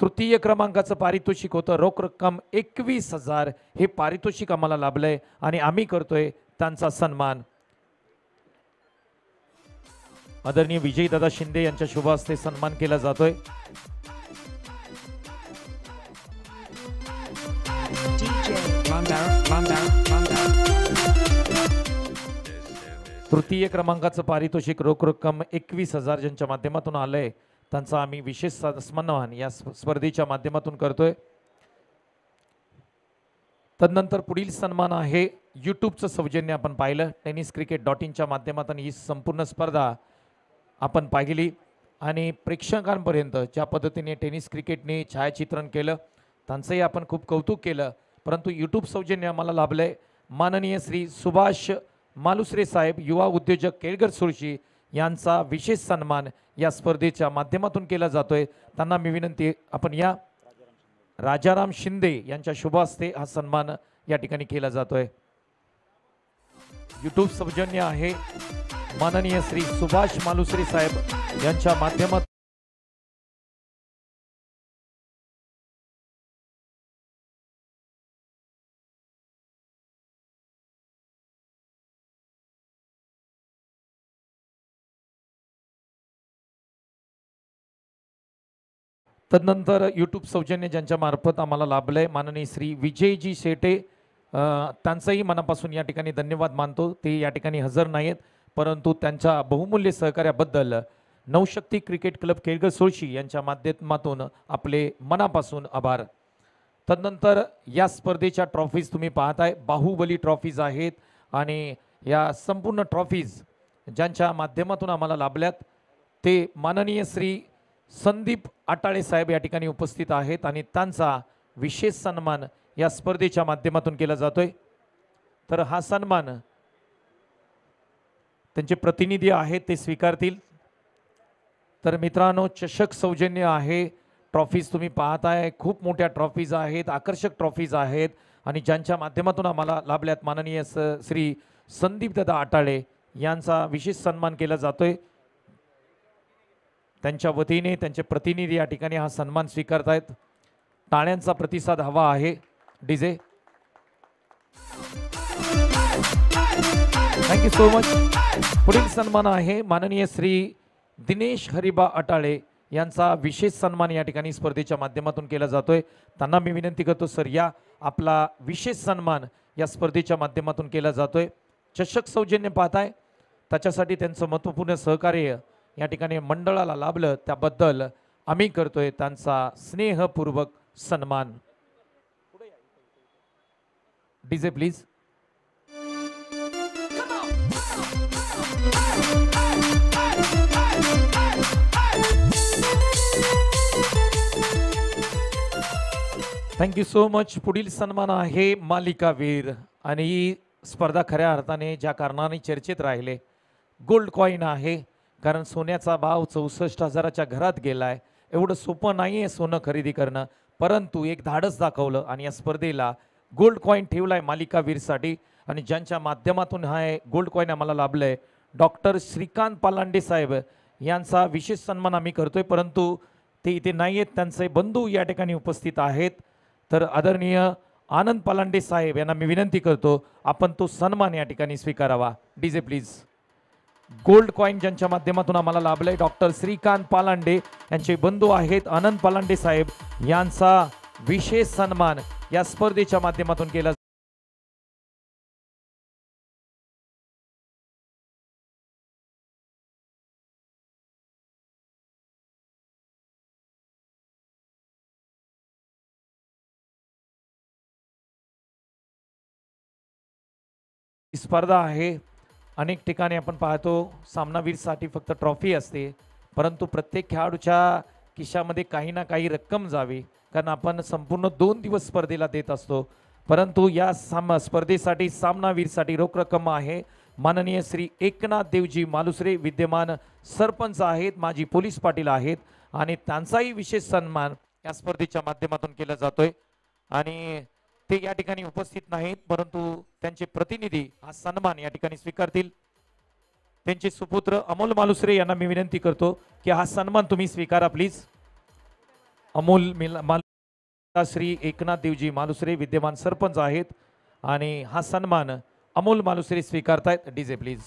तृतीय क्रमांकाचं पारितोषिक होतं रोख रक्कम 21,000 हे पारितोषिक आम्हाला लाभलंय आणि आम्ही करतोय त्यांचा सन्मान। आदरणीय विजयदादा शिंदे यांच्या शुभ हस्ते सन्मान केला जातोय। तृतीय क्रमांकाचं पारितोषिक रोख रक्कम 21,000 ज्यांच्या माध्यमातून आलंय त्यांचा आम्ही विशेष सन्मान या स्पर्धेच्या माध्यमातून करतोय। तदनंतर पुढील सन्मान आहे यूट्यूबचं सौजन्य आपण पाहिलं tenniscricket.in च्या माध्यमातून ही संपूर्ण स्पर्धा आपण पाहिली आणि प्रेक्षकांपर्यंत ज्या पद्धतीने टेनिस क्रिकेटने छायाचित्रण केलं त्यांचंही आपण खूप कौतुक केलं। परंतु यूट्यूब सौजन्य आम्हाला लाभलंय माननीय श्री सुभाष मालुसरे साहेब युवा उद्योजक केळगर सुरशी यांचा विशेष सन्मान या स्पर्धेच्या माध्यमातून केला जातोय। त्यांना मी विनंती आपण या राजाराम शिंदे यांच्या शुभ हस्ते हा सन्मान या ठिकाणी केला जातोय। यूट्यूब सौजन्य आहे माननीय श्री सुभाष मालुसरे साहेब यांच्या माध्यमातून तदनंतर यूट्यूब सौजन्य ज्यांच्या मार्फत आम्हाला लाभलंय माननीय श्री विजयजी शेटे त्यांचंही मनापासून या ठिकाणी धन्यवाद मानतो। ते या ठिकाणी हजर नाहीत परंतु त्यांच्या बहुमूल्य सहकार्याबद्दल नवशक्ती क्रिकेट क्लब केळगर सुरशी यांच्या माध्यमातून आपले मनापासून आभार। तदनंतर या स्पर्धेच्या ट्रॉफीज तुम्ही पाहताय बाहुबली ट्रॉफीज आहेत आणि या संपूर्ण ट्रॉफीज ज्यांच्या माध्यमातून आम्हाला लाभल्यात ते माननीय श्री संदीप आटाळे साहेब या ठिकाणी उपस्थित आहेत आणि त्यांचा विशेष सन्मान या स्पर्धेच्या माध्यमातून केला जातोय। तर हा सन्मान त्यांचे प्रतिनिधी आहेत ते स्वीकारतील। तर मित्रांनो चषक सौजन्य आहे ट्रॉफीज तुम्ही पाहताय खूप मोठ्या ट्रॉफीज आहेत आकर्षक ट्रॉफीज आहेत आणि ज्यांच्या माध्यमातून आम्हाला लाभल्यात माननीय श्री संदीप दादा आटाळे यांचा विशेष सन्मान केला जातोय। त्यांच्या वतीने त्यांचे प्रतिनिधी या ठिकाणी हा सन्मान स्वीकारतायत। टाळ्यांचा प्रतिसाद हवा आहे डीजे। Thank you so much. पुढील सन्मान आहे माननीय श्री दिनेश हरिबा अटाळे यांचा विशेष सन्मान या ठिकाणी स्पर्धेच्या माध्यमातून केला जातोय। त्यांना मी विनंती करतो सर या आपला विशेष सन्मान या स्पर्धेच्या माध्यमातून केला जातोय। चषक सौजन्य पाहताय त्याच्यासाठी त्यांचं महत्त्वपूर्ण सहकार्य या ठिकाणी मंडळाला लाभलं त्याबद्दल आम्ही करतोय त्यांचा स्नेहपूर्वक सन्मान। DJ please. Thank you so much. पुढील सन्मान आहे मालिकावीर आणि ही स्पर्धा खऱ्या अर्थाने ज्या कारणाने चर्चेत राहिले गोल्ड कॉइन आहे कारण सोन्याचा भाव 64,000च्या घरात गेलाय। एवढं सोपं नाही आहे सोनं खरेदी करणं परंतु एक धाडस दाखवलं आणि या स्पर्धेला गोल्ड कॉइन ठेवलाय मालिकावीरसाठी आणि ज्यांच्या माध्यमातून हा गोल्ड कॉइन आम्हाला लाभलंय डॉक्टर श्रीकांत पालांडे साहेब यांचा विशेष सन्मान आम्ही करतोय परंतु ते इथे नाही आहेत त्यांचे बंधू या ठिकाणी उपस्थित आहेत। तर आदरणीय आनंद पालांडे साहेब यांना मी विनंती करतो आपण तो सन्मान या ठिकाणी स्वीकारावा। DJ please. गोल्ड कॉइन ज्यांच्या माध्यमातून आम्हाला लाभलंय डॉक्टर श्रीकांत पालांडे यांचे बंधू आहेत आनंद पालांडे साहेब यांचा विशेष सन्मान या स्पर्धेच्या माध्यमातून केला। स्पर्धा आहे अनेक ठिकाणी आपण पाहतो सामनावीरसाठी फक्त ट्रॉफी असते परंतु प्रत्येक खेळाडूच्या खिशामध्ये काही ना काही रक्कम जावी कारण आपण संपूर्ण 2 दिवस स्पर्धेला देत असतो परंतु या स्पर्धेसाठी सामनावीरसाठी रोख रक्कम आहे माननीय श्री एकनाथ देवजी मालुसरे विद्यमान सरपंच आहेत माजी पोलीस पाटील आहेत आणि त्यांचाही विशेष सन्मान या स्पर्धेच्या माध्यमातून केला जातोय आणि ते या ठिकाणी उपस्थित नाहीत परंतु त्यांचे प्रतिनिधी हा सन्मान या ठिकाणी स्वीकारतील। त्यांचे सुपुत्र अमोल मालुसरे यांना मी विनंती करतो की हा सन्मान तुम्ही स्वीकारा प्लीज। अमोल श्री एकनाथ देवजी मालुसरे विद्यमान सरपंच आहेत आणि हा सन्मान अमोल मालुसरे स्वीकारतायत. DJ please.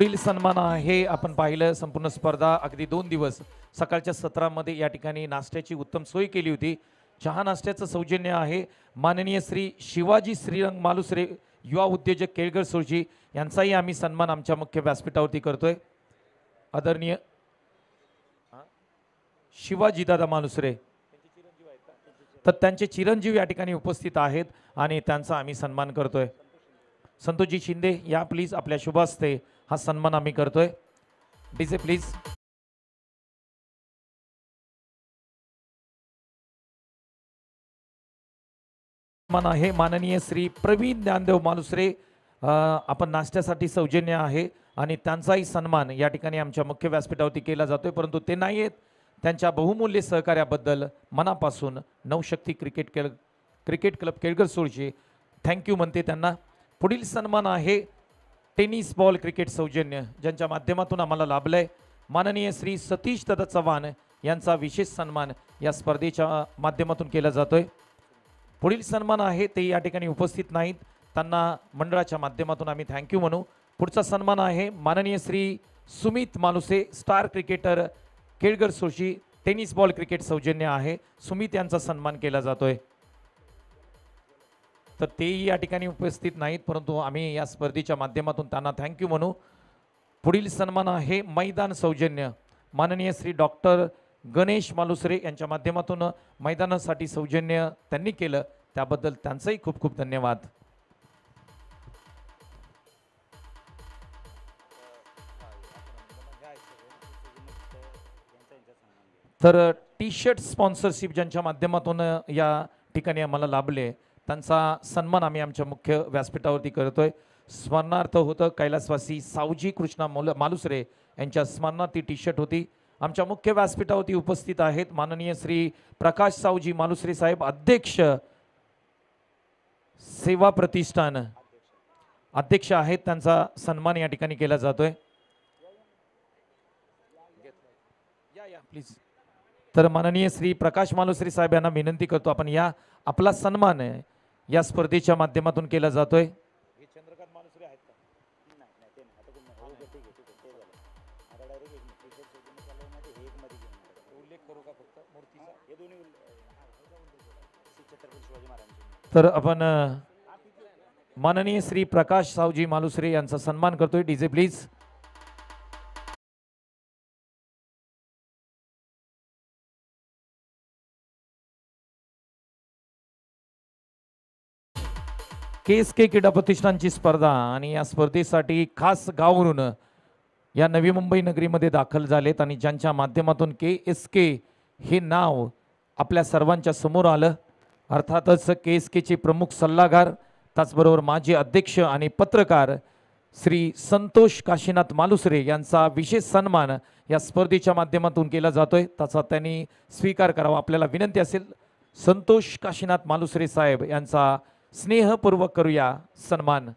पुढील सन्मान आहे आपण पाहिलं संपूर्ण स्पर्धा अगदी 2 दिवस सकाळच्या सत्रामध्ये या ठिकाणी नाश्त्याची उत्तम सोय केली होती. चहा नाश्त्याचं सौजन्य आहे माननीय श्री शिवाजी श्रीरंग मालुसरे युवा उद्योजक केळगर सोळजी यांचाही आम्ही सन्मान आमच्या मुख्य व्यासपीठावरती करतोय. आदरणीय शिवाजी दादा मालुसरे तर त्यांचे चिरंजीव या ठिकाणी उपस्थित आहेत आणि त्यांचा आम्ही सन्मान करतोय. संतोषजी शिंदे या प्लीज आपल्या शुभ हस्ते हा सन्मान आम्ही करतोय. DJ please. सन्मान आहे माननीय श्री प्रवीण ज्ञानदेव मालुसरे आपण नाश्त्यासाठी सौजन्य आहे आणि त्यांचाही सन्मान या ठिकाणी आमच्या मुख्य व्यासपीठावरती केला जातोय परंतु ते नाही आहेत. त्यांच्या बहुमूल्य सहकार्याबद्दल मनापासून नवशक्ती क्रिकेट क्लब केळगर सोळजी थँक्यू म्हणते त्यांना. पुढील सन्मान आहे टेनिस बॉल क्रिकेट सौजन्य ज्यांच्या माध्यमातून आम्हाला लाभलंय माननीय श्री सतीश दादा चव्हाण यांचा विशेष सन्मान या स्पर्धेच्या माध्यमातून केला जातोय. पुढील सन्मान आहे ते या ठिकाणी उपस्थित नाहीत त्यांना मंडळाच्या माध्यमातून आम्ही थँक्यू म्हणू. पुढचा सन्मान आहे माननीय श्री सुमित मालुसे स्टार क्रिकेटर केळगर सोळजी टेनिस बॉल क्रिकेट सौजन्य आहे. सुमित यांचा सन्मान केला जातोय तर तेही या ठिकाणी उपस्थित नाहीत परंतु आम्ही या स्पर्धेच्या माध्यमातून त्यांना थँक्यू म्हणू. पुढील सन्मान आहे मैदान सौजन्य माननीय श्री डॉक्टर गणेश मालुसरे यांच्या माध्यमातून मैदानासाठी सौजन्य त्यांनी केलं त्याबद्दल त्यांचंही खूप खूप धन्यवाद. तर टी शर्ट स्पॉन्सरशिप ज्यांच्या माध्यमातून या ठिकाणी आम्हाला लाभले त्यांचा सन्मान आम्ही आमच्या मुख्य व्यासपीठावरती करतोय. स्मरणार्थ होतं कैलासवासी सावजी कृष्णा मालुसरे यांच्या स्मरणार्थ ती टी शर्ट होती. आमच्या मुख्य व्यासपीठावरती उपस्थित आहेत माननीय श्री प्रकाश सावजी मालुसरे साहेब अध्यक्ष सेवा प्रतिष्ठान अध्यक्ष आहेत त्यांचा सन्मान या ठिकाणी केला जातोय. प्लीज. तर माननीय श्री प्रकाश मालुसरे साहेब यांना विनंती करतो आपण या आपला सन्मान या स्पर्धेच्या माध्यमातून केला जातोय. तर आपण माननीय श्री प्रकाश सावजी मालुसरे यांचा सन्मान करतोय. DJ please. KSK क्रीडा प्रतिष्ठानची स्पर्धा आणि या स्पर्धेसाठी खास गावावरून या नवी मुंबई नगरीमध्ये दाखल झालेत आणि ज्यांच्या माध्यमातून KSK हे नाव आपल्या सर्वांच्या समोर आलं. अर्थातच KSKचे प्रमुख सल्लागार त्याचबरोबर माजी अध्यक्ष आणि पत्रकार श्री संतोष काशीनाथ मालुसरे यांचा विशेष सन्मान या स्पर्धेच्या माध्यमातून केला जातोय त्याचा त्यांनी स्वीकार करावा. आपल्याला विनंती असेल संतोष काशीनाथ मालुसरे साहेब यांचा स्नेहपूर्वक करूया सन्मान.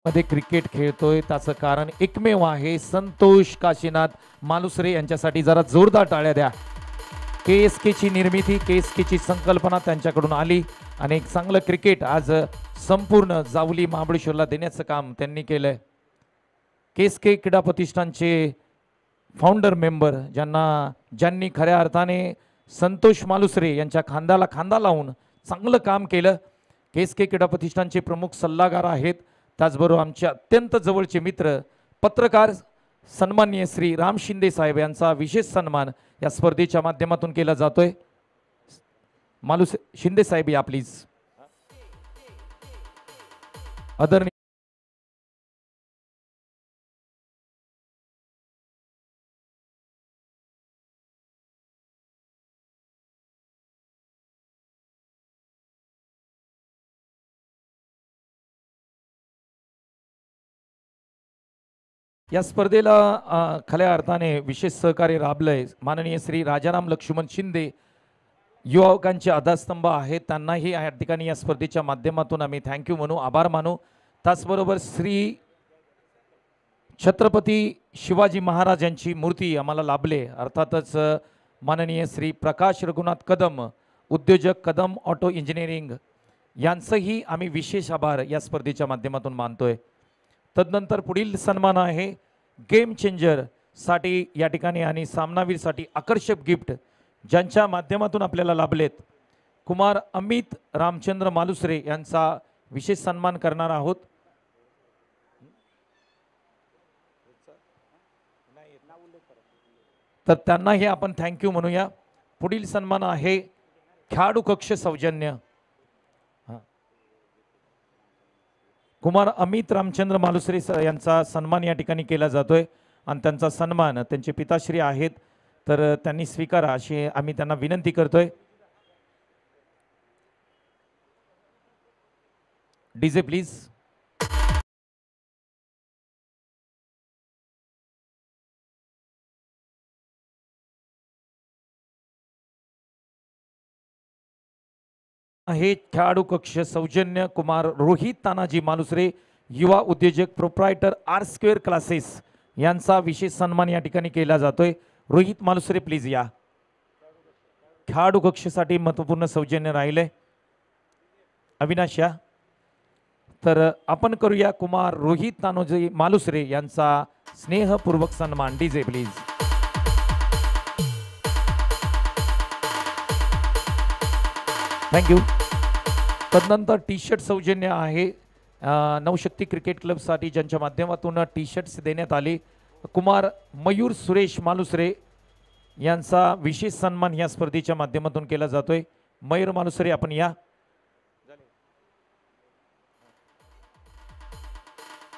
मध्ये क्रिकेट खेळतोय त्याचं कारण एकमेव आहे संतोष काशीनाथ मालुसरे यांच्यासाठी जरा जोरदार टाळ्या द्या. KSK ची निर्मिती KSK ची संकल्पना त्यांच्याकडून आली आणि एक चांगलं क्रिकेट आज संपूर्ण जावली महाबळेश्वरला देण्याचं काम त्यांनी केलंय. KSK क्रीडा प्रतिष्ठानचे फाउंडर मेंबर ज्यांनी खऱ्या अर्थाने संतोष मालुसरे यांच्या खांद्याला खांदा लावून चांगलं काम केलं. KSK क्रीडा प्रतिष्ठानचे प्रमुख सल्लागार आहेत त्याचबरोबर आमचे अत्यंत जवळचे मित्र पत्रकार सन्माननीय श्री राम शिंदे साहेब यांचा विशेष सन्मान या स्पर्धेच्या माध्यमातून केला जातोय. शिंदे साहेब या प्लीज. आदरणीय या स्पर्धेला खऱ्या अर्थाने विशेष सहकार्य राबलंय माननीय श्री राजाराम लक्ष्मण शिंदे युवकांचे आधारस्तंभ आहेत, त्यांनाही या ठिकाणी या स्पर्धेच्या माध्यमातून आम्ही थँक्यू म्हणू, आभार मानू. त्याचबरोबर श्री छत्रपती शिवाजी महाराज यांची मूर्ती आम्हाला लाभले, अर्थातच माननीय श्री प्रकाश रघुनाथ कदम उद्योजक कदम ऑटो इंजिनिअरिंग यांचंही आम्ही विशेष आभार या स्पर्धेच्या माध्यमातून मानतोय. तदनंतर पुढील सन्मान आहे गेम चेंजर साठी या ठिकाणी आणि सामनावीरसाठी आकर्षक गिफ्ट ज्यांच्या माध्यमातून आपल्याला लाभलेत. कुमार अमित रामचंद्र मालुसरे यांचा विशेष सन्मान करणार आहोत. तर त्यांनाही आपण थँक्यू म्हणूया. पुढील सन्मान आहे खेळाडू कक्ष सौजन्य. कुमार अमित रामचंद्र मालुसरे यांचा सन्मान या ठिकाणी केला जातोय आणि त्यांचा सन्मान त्यांचे पिताश्री आहेत, तर त्यांनी स्वीकारा अशी आम्ही त्यांना विनंती करतोय. DJ please. हे खेळाडू कक्ष सौजन्य कुमार रोहित तानाजी मालुसरे युवा उद्योजक प्रोप्रायटर आर स्क्वेअर क्लासेस यांचा विशेष सन्मान या ठिकाणी केला जातोय. रोहित मालुसरे प्लीज या. खेळाडू कक्षसाठी महत्त्वपूर्ण सौजन्य राहिले. अविनाश या. तर आपण करूया कुमार रोहित तानाजी मालुसरे यांचा स्नेहपूर्वक सन्मान. DJ please. थँक्यू. तदनंतर टी शर्ट सौजन्य आहे नवशक्ती क्रिकेट क्लबसाठी ज्यांच्या माध्यमातून टी शर्ट्स देण्यात आले. कुमार मयूर सुरेश मालुसरे यांचा विशेष सन्मान या स्पर्धेच्या माध्यमातून केला जातोय. मयूर मालुसरे आपण या.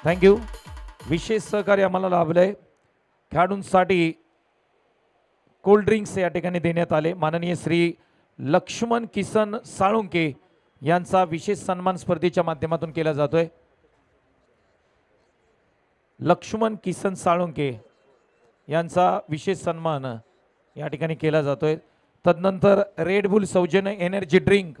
थँक्यू. विशेष सहकार्य आम्हाला लाभलंय. खेळाडूंसाठी कोल्ड ड्रिंक्स या ठिकाणी देण्यात आले. माननीय श्री लक्ष्मण किसन साळुंके यांचा विशेष सन्मान स्पर्धेच्या माध्यमातून केला जातोय. लक्ष्मण किसन साळुंके यांचा विशेष सन्मान या ठिकाणी केला जातोय. तदनंतर रेड बुल सौजन्य एनर्जी ड्रिंक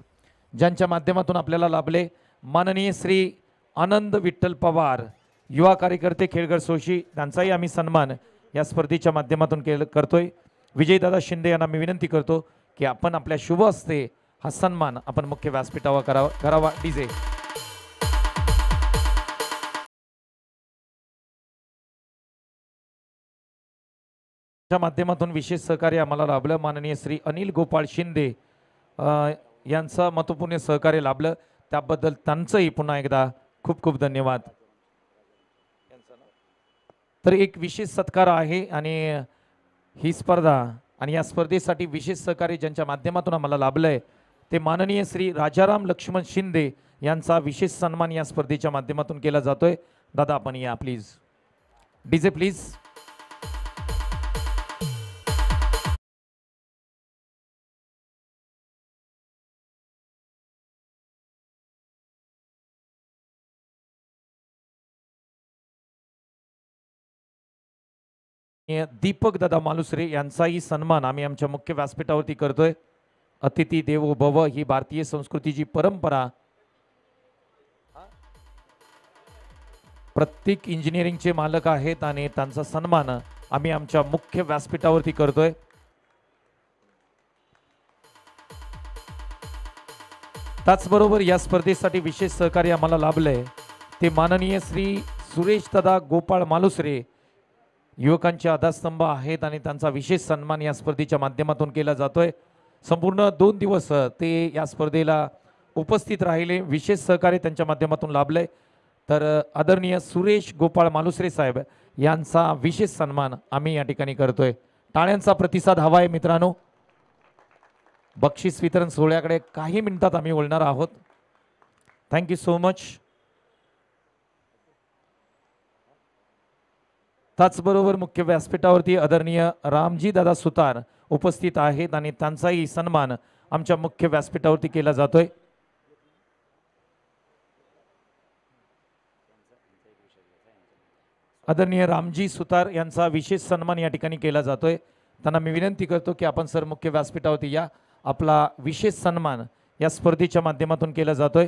ज्यांच्या माध्यमातून आपल्याला लाभले माननीय श्री आनंद विठ्ठल पवार युवा कार्यकर्ते खेळगड सोशी त्यांचाही आम्ही सन्मान या स्पर्धेच्या माध्यमातून करतोय. विजयदादा शिंदे यांना मी विनंती करतो की आपण आपल्या शुभ हस्ते हा सन्मान आपण मुख्य व्यासपीठावर करावा. डीजे. माध्यमातून विशेष सहकार्य आम्हाला लाभलं. माननीय श्री अनिल गोपाळ शिंदे यांचं महत्त्वपूर्ण सहकार्य लाभलं, त्याबद्दल त्यांचंही पुन्हा एकदा खूप खूप धन्यवाद. तर एक विशेष सत्कार आहे आणि ही स्पर्धा आणि या स्पर्धेसाठी विशेष सहकार्य ज्यांच्या माध्यमातून आम्हाला लाभलंय ते माननीय श्री राजाराम लक्ष्मण शिंदे यांचा विशेष सन्मान या स्पर्धेच्या माध्यमातून केला जातोय. दादा आपण या प्लीज. DJ please. दीपक दादा मालुसरे यांचाही सन्मान आम्ही आमच्या मुख्य व्यासपीठावरती करतोय. अतिथी देवो भव ही भारतीय संस्कृतीची परंपरा प्रत्येक इंजिनिअरिंगचे मालक आहेत आणि त्यांचा सन्मान आम्ही आमच्या मुख्य व्यासपीठावरती करतोय. त्याचबरोबर या स्पर्धेसाठी विशेष सहकार्य आम्हाला लाभलंय ते माननीय श्री सुरेश दादा गोपाळ मालुसरे युवकांचे आधारस्तंभ आहेत आणि त्यांचा विशेष सन्मान या स्पर्धेच्या माध्यमातून केला जातोय. संपूर्ण 2 दिवस ते या स्पर्धेला उपस्थित राहिले. विशेष सहकार्य त्यांच्या माध्यमातून लाभलंय. तर आदरणीय सुरेश गोपाळ मालुसरे साहेब यांचा विशेष सन्मान आम्ही या ठिकाणी करतोय. टाळ्यांचा प्रतिसाद हवा आहे मित्रांनो. बक्षीस वितरण सोहळ्याकडे काही मिनिटात आम्ही वळणार आहोत. Thank you so much. त्याचबरोबर मुख्य व्यासपीठावरती आदरणीय रामजी दादा सुतार उपस्थित आहेत आणि त्यांचाही सन्मान आमच्या मुख्य व्यासपीठावरती केला जातोय. आदरणीय रामजी सुतार यांचा विशेष सन्मान या ठिकाणी केला जातोय। त्यांना मी विनंती करतो की आपण सर मुख्य व्यासपीठावरती या, आपला विशेष सन्मान या स्पर्धेच्या माध्यमातून केला जातोय।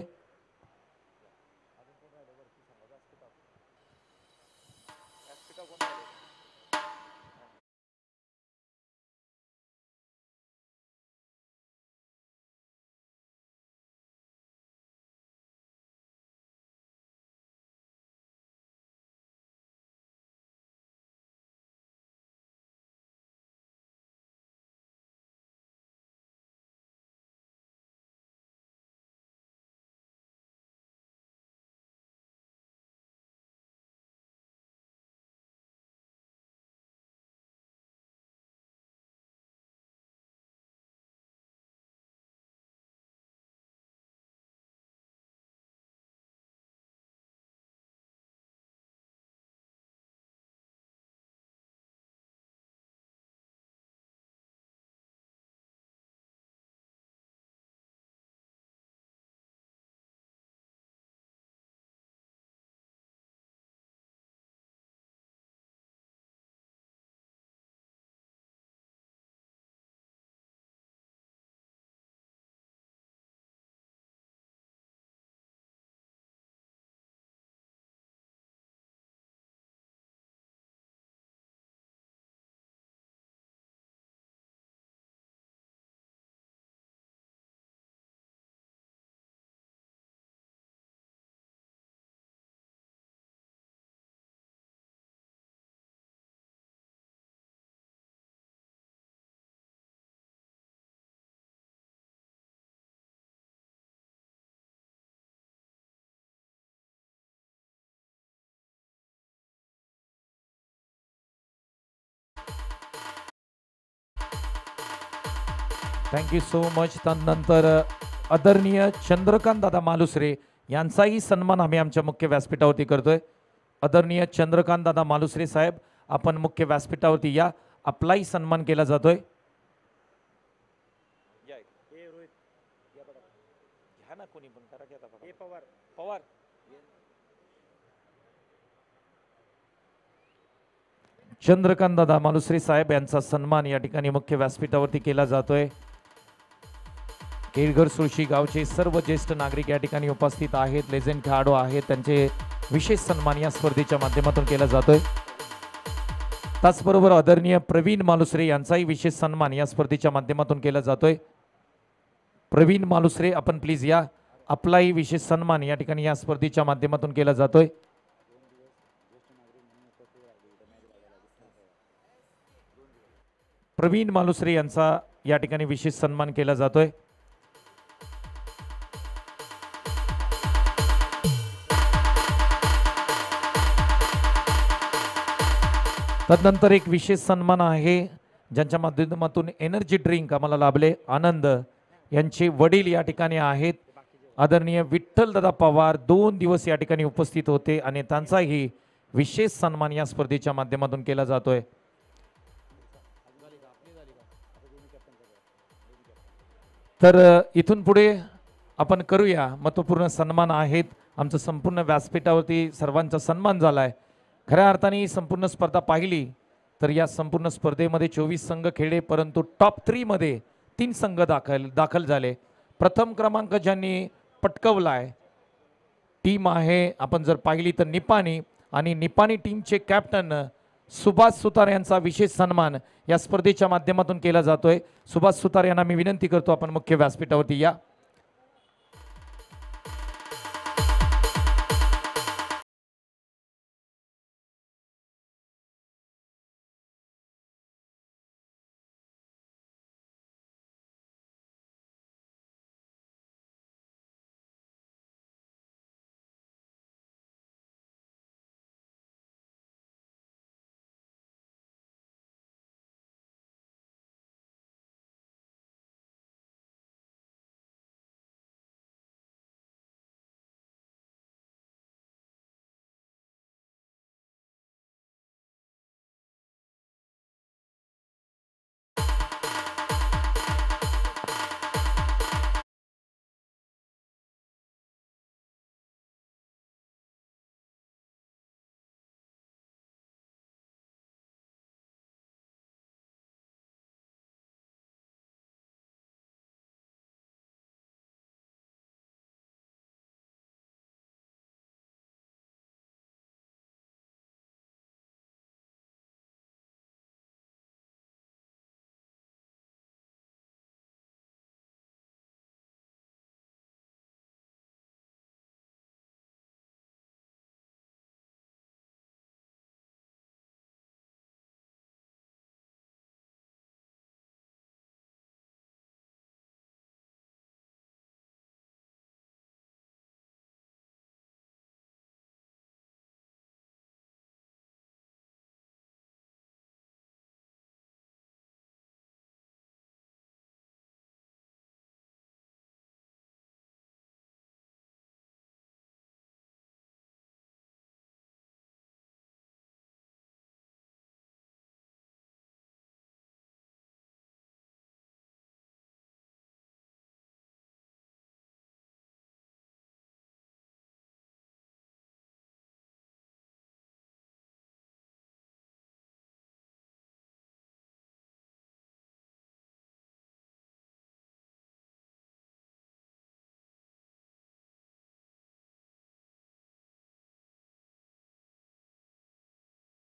Thank you so much. त्यानंतर आदरणीय चंद्रकांत दादा मालुसरे यांचाही सन्मान आम्ही आमच्या मुख्य व्यासपीठावरती करतोय। आदरणीय चंद्रकांत दादा मालुसरे साहेब, आपण मुख्य व्यासपीठावरती या, आपलाही सन्मान केला जातोय। चंद्रकांत दादा मालुसरे साहेब यांचा सन्मान या ठिकाणी मुख्य व्यासपीठावरती केला जातोय। केळघर सुळशी गावचे सर्व ज्येष्ठ नागरिक या ठिकाणी उपस्थित आहेत, लेजेंड खेळाडू आहेत, त्यांचे विशेष सन्मान या स्पर्धेच्या माध्यमातून केला जातोय। त्याचबरोबर आदरणीय प्रवीण मालुसरे यांचाही विशेष सन्मान या स्पर्धेच्या माध्यमातून केला जातोय। प्रवीण मालुसरे, आपण प्लीज या, आपलाही विशेष सन्मान या ठिकाणी या स्पर्धेच्या माध्यमातून केला जातोय। प्रवीण मालुसरे यांचा या ठिकाणी विशेष सन्मान केला जातोय। तदनंतर एक विशेष सन्मान आहे ज्यांच्या माध्यमातून एनर्जी ड्रिंक आम्हाला लाभले, आनंद यांचे वडील या ठिकाणी आहेत। आदरणीय विठ्ठल दादा पवार 2 दिवस या ठिकाणी उपस्थित होते आणि त्यांचाही विशेष सन्मान या स्पर्धेच्या माध्यमातून केला जातोय। तर इथून पुढे आपण करूया महत्त्वपूर्ण सन्मान आहेत। आमचं संपूर्ण व्यासपीठावरती सर्वांचा सन्मान झालाय। खऱ्या अर्थाने ही संपूर्ण स्पर्धा पाहिली तर या संपूर्ण स्पर्धेमध्ये 24 संघ खेळले, परंतु टॉप 3 मध्ये 3 संघ दाखल झाले। प्रथम क्रमांक ज्यांनी पटकवलाय टीम आहे, आपण जर पाहिली तर निपाणी, आणि निपाणी टीमचे कॅप्टन सुभाष सुतार यांचा विशेष सन्मान या स्पर्धेच्या माध्यमातून केला जातोय। सुभाष सुतार यांना मी विनंती करतो आपण मुख्य व्यासपीठावरती या।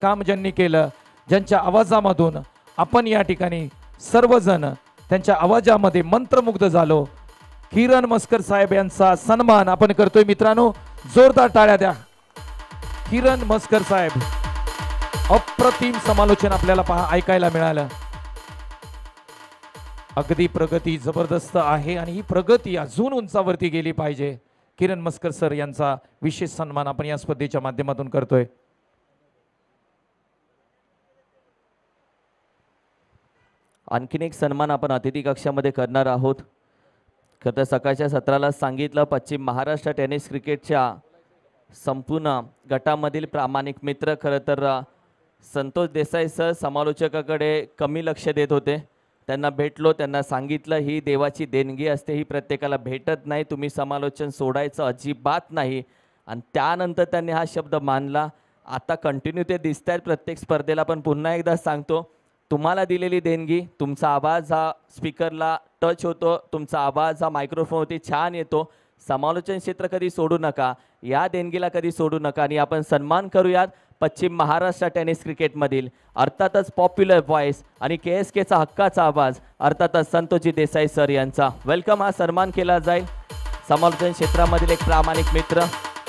काम ज्यांनी केलं, ज्यांच्या आवाजामधून आपण या ठिकाणी सर्वजण त्यांच्या आवाजामध्ये मंत्रमुग्ध झालो, किरण मस्कर साहेब यांचा सन्मान आपण करतोय. मित्रांनो, जोरदार टाळ्या द्या. किरण मस्कर साहेब, अप्रतिम समालोचन आपल्याला ऐकायला मिळालं. अगदी प्रगती जबरदस्त आहे आणि ही प्रगती अजून उंचावरती गेली पाहिजे. किरण मस्कर सर यांचा विशेष सन्मान आपण या स्पर्धेच्या माध्यमातून करतोय. आणखीन एक सन्मान आपण अतिथी कक्षामध्ये करणार आहोत. खरं तर सकाळच्या सत्राला सांगितलं, पश्चिम महाराष्ट्र टेनिस क्रिकेटच्या संपूर्ण गटामधील प्रामाणिक मित्र खरं तर संतोष देसाई सर समालोचकाकडे कमी लक्ष देत होते. त्यांना भेटलो, त्यांना सांगितलं ही देवाची देणगी असते, ही प्रत्येकाला भेटत नाही, तुम्ही समालोचन सोडायचं अजिबात नाही. आणि त्यानंतर त्यांनी हा शब्द मानला. आता कंटिन्यू ते दिसत आहेत प्रत्येक स्पर्धेला. पण पुन्हा एकदा सांगतो, तुम्हाला दिलेली देणगी, तुमचा आवाज हा स्पीकरला टच होतो, तुमचा आवाज हा मायक्रोफोनवरती छान येतो. समालोचन क्षेत्र कधी सोडू नका, या देणगीला कधी सोडू नका. आणि आपण सन्मान करूयात पश्चिम महाराष्ट्र टेनिस क्रिकेटमधील अर्थातच पॉप्युलर व्हॉइस आणि KSKचा हक्काचा आवाज अर्थातच संतोषजी देसाई सर यांचा. वेलकम, हा सन्मान केला जाईल. समालोचन क्षेत्रामधील एक प्रामाणिक मित्र,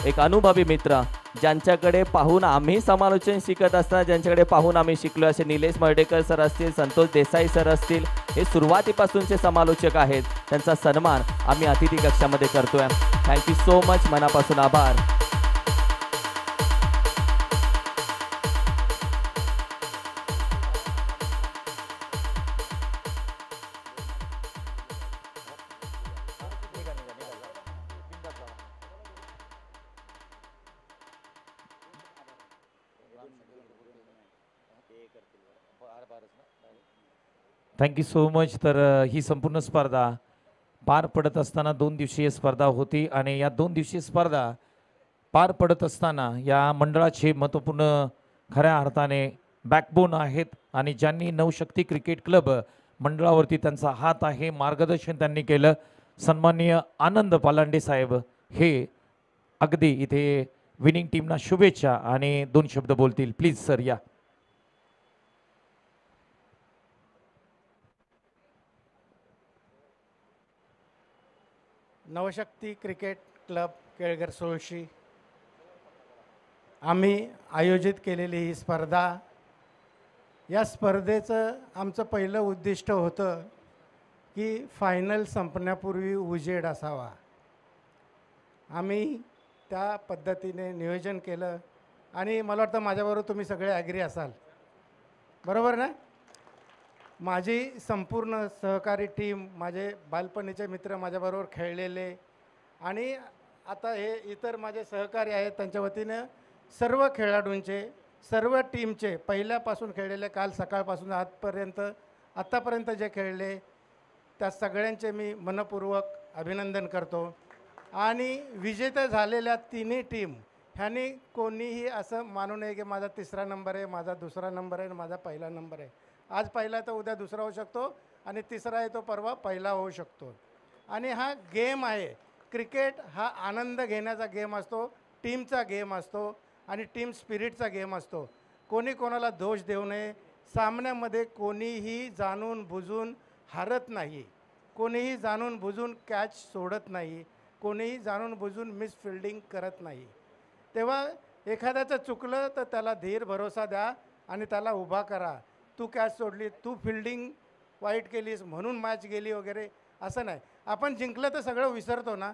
एक अनुभवी मित्र, ज्यांच्याकडे पाहून आम्ही समालोचन शिकत असताना ज्यांच्याकडे पाहून आम्ही शिकलो, असे निलेश मर्डेकर सर असतील, संतोष देसाई सर असतील, हे सुरुवातीपासूनचे समालोचक आहेत. त्यांचा सन्मान आम्ही अतिथी कक्षामध्ये करतोय. थँक्यू सो मच, मनापासून आभार. Thank you so much. तर ही संपूर्ण स्पर्धा पार पडत असताना 2 दिवसीय स्पर्धा होती आणि या 2 दिवसीय स्पर्धा पार पडत असताना या मंडळाचे महत्त्वपूर्ण खऱ्या अर्थाने बॅकबोन आहेत आणि ज्यांनी नवशक्ती क्रिकेट क्लब मंडळावरती त्यांचा हात आहे, मार्गदर्शन त्यांनी केलं, सन्माननीय आनंद पालांडे साहेब हे अगदी इथे विनिंग टीमना शुभेच्छा आणि 2 शब्द बोलतील. प्लीज सर या. नवशक्ती क्रिकेट क्लब केळगर सोळशी आम्ही आयोजित केलेली ही स्पर्धा, या स्पर्धेचं आमचं पहिलं उद्दिष्ट होतं की फायनल संपण्यापूर्वी उजेड असावा. आम्ही त्या पद्धतीने नियोजन केलं आणि मला वाटतं माझ्याबरोबर तुम्ही सगळे ॲग्री असाल, बरोबर ना? माझी संपूर्ण सहकारी टीम, माझे बालपणीचे मित्र माझ्याबरोबर खेळलेले आणि आता हे इतर माझे सहकारी आहेत, त्यांच्या वतीनं सर्व खेळाडूंचे, सर्व टीमचे पहिल्यापासून खेळलेले, काल सकाळपासून आत्तापर्यंत जे खेळले त्या सगळ्यांचे मी मनपूर्वक अभिनंदन करतो. आणि विजेते झालेल्या तिन्ही टीम ह्यांनी कोणीही असं मानू नये की माझा 3रा नंबर आहे, माझा 2रा नंबर आहे, माझा 1ला नंबर आहे. आज पहिला तर उद्या 2रा होऊ शकतो आणि 3रा आहे तो परवा 1ला होऊ शकतो. आणि हा गेम आहे, क्रिकेट हा आनंद घेण्याचा गेम असतो, टीमचा गेम असतो आणि टीम स्पिरिटचा गेम असतो. कोणी कोणाला दोष देऊ नये. सामन्यामध्ये कोणीही जाणून बुजून हारत नाही, कोणीही जाणून बुजून कॅच सोडत नाही, कोणीही जाणून बुजून मिस फिल्डिंग करत नाही. तेव्हा एखाद्याचं चुकलं तर त्याला धीर भरोसा द्या आणि त्याला उभा करा. तू कॅच सोडली, तू फिल्डिंग वाईट केलीस म्हणून मॅच गेली वगैरे असं नाही. आपण जिंकलं तर सगळं विसरतो ना,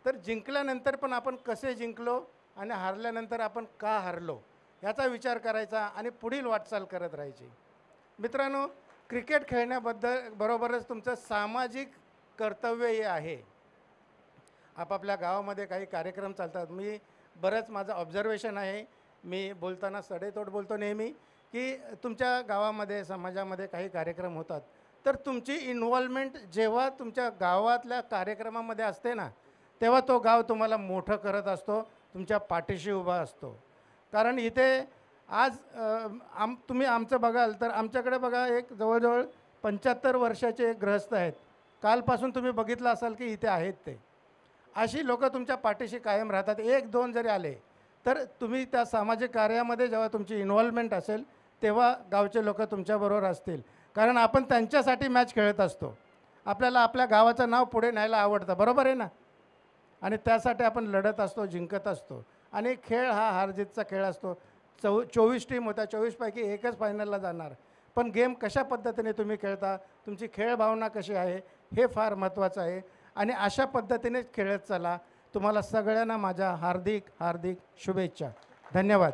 तर जिंकल्यानंतर पण आपण कसे जिंकलो आणि हारल्यानंतर आपण का हारलो याचा विचार करायचा आणि पुढील वाटचाल करत राहायची. मित्रांनो, क्रिकेट खेळण्याबद्दल बरोबरच तुमचं सामाजिक कर्तव्य हे आहे. आपापल्या गावामध्ये काही कार्यक्रम चालतात. मी बरंच माझं ऑब्झर्वेशन आहे, मी बोलताना सडेतोड बोलतो नेहमी, की तुमच्या गावामध्ये समाजामध्ये काही कार्यक्रम होतात तर तुमची इन्व्हॉल्वमेंट जेव्हा तुमच्या गावातल्या कार्यक्रमामध्ये असते ना, तेव्हा तो गाव तुम्हाला मोठं करत असतो, तुमच्या पाठीशी उभा असतो. कारण इथे आज तुम्ही आमचं बघाल तर आमच्याकडे बघा एक जवळजवळ 75 वर्षाचे एक गृहस्थ आहेत. कालपासून तुम्ही बघितलं असाल की इथे आहेत ते. अशी लोकं तुमच्या पाठीशी कायम राहतात. 1-2 जरी आले तर तुम्ही त्या सामाजिक कार्यामध्ये जेव्हा तुमची इन्व्हॉल्वमेंट असेल तेव्हा गावचे लोक तुमच्याबरोबर असतील, कारण आपण त्यांच्यासाठी मॅच खेळत असतो. आपल्याला आपल्या गावाचं नाव पुढे न्यायला आवडतं, बरोबर आहे ना? आणि त्यासाठी आपण लढत असतो, जिंकत असतो. आणि खेळ हा हारजीतचा खेळ असतो. 24 टीम होत्या, 24पैकी एकच फायनलला जाणार. पण गेम कशा पद्धतीने तुम्ही खेळता, तुमची खेळ भावना कशी आहे, हे फार महत्त्वाचं आहे. आणि अशा पद्धतीनेच खेळत चला. तुम्हाला सगळ्यांना माझ्या हार्दिक हार्दिक शुभेच्छा. धन्यवाद.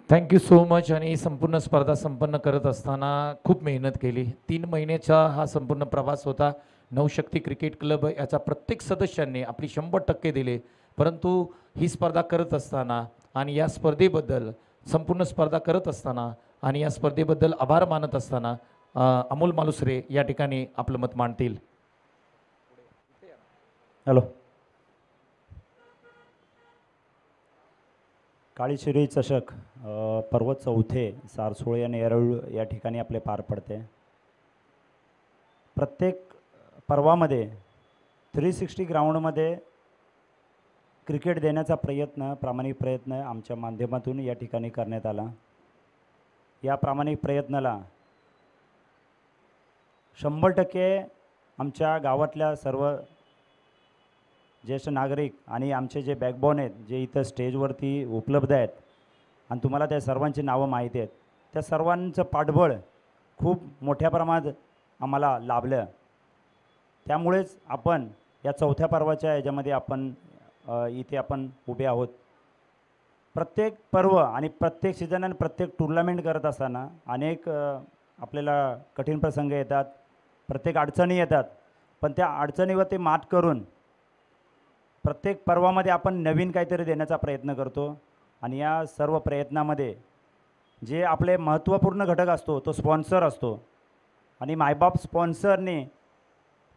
Thank you so much. आणि ही संपूर्ण स्पर्धा संपन्न करत असताना खूप मेहनत केली. 3 महिन्याचा हा संपूर्ण प्रवास होता. नवशक्ती क्रिकेट क्लब याच्या प्रत्येक सदस्यांनी आपली 100% दिले. परंतु ही स्पर्धा करत असताना आणि या स्पर्धेबद्दल संपूर्ण स्पर्धा करत असताना आणि या स्पर्धेबद्दल आभार मानत असताना अमोल मालुसरे या ठिकाणी आपलं मत मांडतील. हॅलो. काळीशिरी चषक पर्व 4 सारसोळे आणि येरळ या ठिकाणी आपले पार पडते. प्रत्येक पर्वामध्ये 360 ग्राउंडमध्ये क्रिकेट देण्याचा प्रयत्न, प्रामाणिक प्रयत्न आमच्या माध्यमातून या ठिकाणी करण्यात आला. या प्रामाणिक प्रयत्नाला 100% आमच्या गावातल्या सर्व ज्येष्ठ नागरिक आणि आमचे जे बॅकबोन आहेत, जे इथं स्टेजवरती उपलब्ध आहेत आणि तुम्हाला त्या सर्वांची नावं माहिती आहेत, त्या सर्वांचं पाठबळ खूप मोठ्या प्रमाणात आम्हाला लाभलं. त्यामुळेच आपण या 4थ्या पर्वाच्या याच्यामध्ये आपण इथे आपण उभे आहोत. प्रत्येक पर्व आणि प्रत्येक सीझन आणि प्रत्येक टुर्नामेंट करत असताना अनेक आपल्याला कठीण प्रसंग येतात, प्रत्येक अडचणी येतात. पण त्या अडचणीवर मात करून प्रत्येक पर्वामध्ये आपण नवीन काहीतरी देण्याचा प्रयत्न करतो. आणि या सर्व प्रयत्नामध्ये जे आपले महत्त्वपूर्ण घटक असतो तो स्पॉन्सर असतो. आणि मायबाप स्पॉन्सरने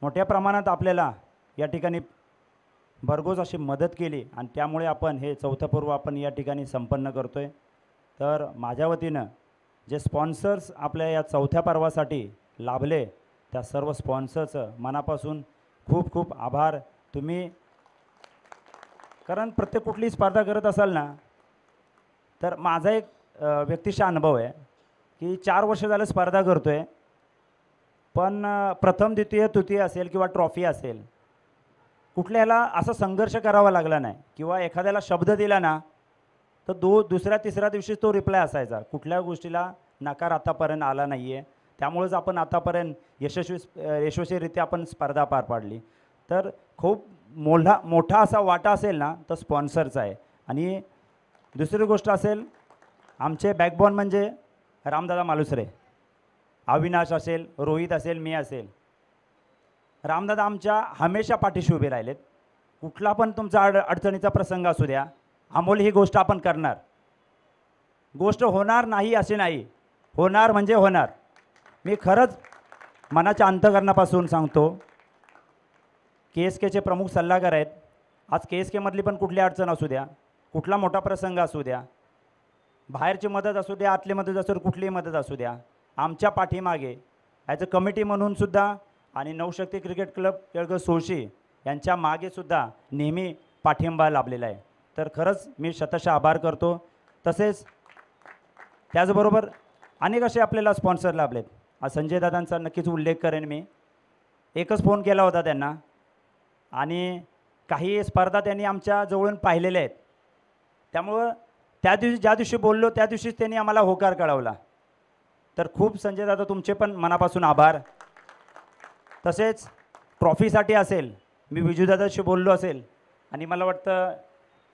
मोठ्या प्रमाणात आपल्याला या ठिकाणी भरघोस अशी मदत केली आणि त्यामुळे आपण हे 4थं पर्व आपण या ठिकाणी संपन्न करतो आहे. तर माझ्या वतीनं जे स्पॉन्सर्स आपल्या या 4थ्या पर्वासाठी लाभले त्या सर्व स्पॉन्सरचं मनापासून खूप खूप आभार. तुम्ही कारण प्रत्येक कुठली स्पर्धा करत असाल ना, तर माझा एक व्यक्तिशः अनुभव आहे की 4 वर्ष झालं स्पर्धा करतो आहे, पण प्रथम द्वितीय तृतीय असेल किंवा ट्रॉफी असेल, कुठल्याला असा संघर्ष करावा लागला नाही किंवा एखाद्याला शब्द दिला ना तर दुसऱ्या तिसऱ्या दिवशी तो रिप्लाय असायचा. कुठल्या गोष्टीला नकार आतापर्यंत आला नाही आहे. त्यामुळेच आपण आतापर्यंत यशस्वीरित्या आपण स्पर्धा पार पाडली. तर खूप मोठा असा वाटा असेल ना तर स्पॉन्सरचा आहे. आणि दुसरी गोष्ट असेल, आमचे बॅकबोन म्हणजे रामदादा मालुसरे, अविनाश असेल, रोहित असेल, मी असेल. रामदादा आमच्या हमेशा पाठीशी उभे राहिलेत. कुठला पण तुमचा अडचणीचा प्रसंग असू द्या, अमोल ही गोष्ट आपण करणार. गोष्ट होणार नाही असे नाही, होणार म्हणजे होणार. मी खरंच मनाच्या अंतःकरणापासून सांगतो. KSKचे प्रमुख सल्लागार आहेत. आज KSKमधली पण कुठली अडचण असू द्या, कुठला मोठा प्रसंग असू द्या, बाहेरची मदत असू द्या, आतली मदत असू द्या, कुठलीही मदत असू द्या, आमच्या पाठीमागे ॲज अ कमिटी म्हणूनसुद्धा आणि नवशक्ती क्रिकेट क्लब केळकर सोळशी यांच्या मागेसुद्धा नेहमी पाठिंबा लाभलेला आहे. तर खरंच मी शतशः आभार करतो. तसेच त्याचबरोबर अनेक असे आपल्याला स्पॉन्सर लाभलेत. आज संजय दादांचा नक्कीच उल्लेख करेन मी. एकच फोन केला होता त्यांना आणि काही स्पर्धा त्यांनी आमच्या जवळून पाहिलेल्या आहेत. त्यामुळं ज्या दिवशी बोललो त्या दिवशीच त्यांनी आम्हाला होकार कळवला. तर खूप संजय दादा तुमचे पण मनापासून आभार. तसेच ट्रॉफीसाठी असेल, मी विजूदादाशी बोललो असेल आणि मला वाटतं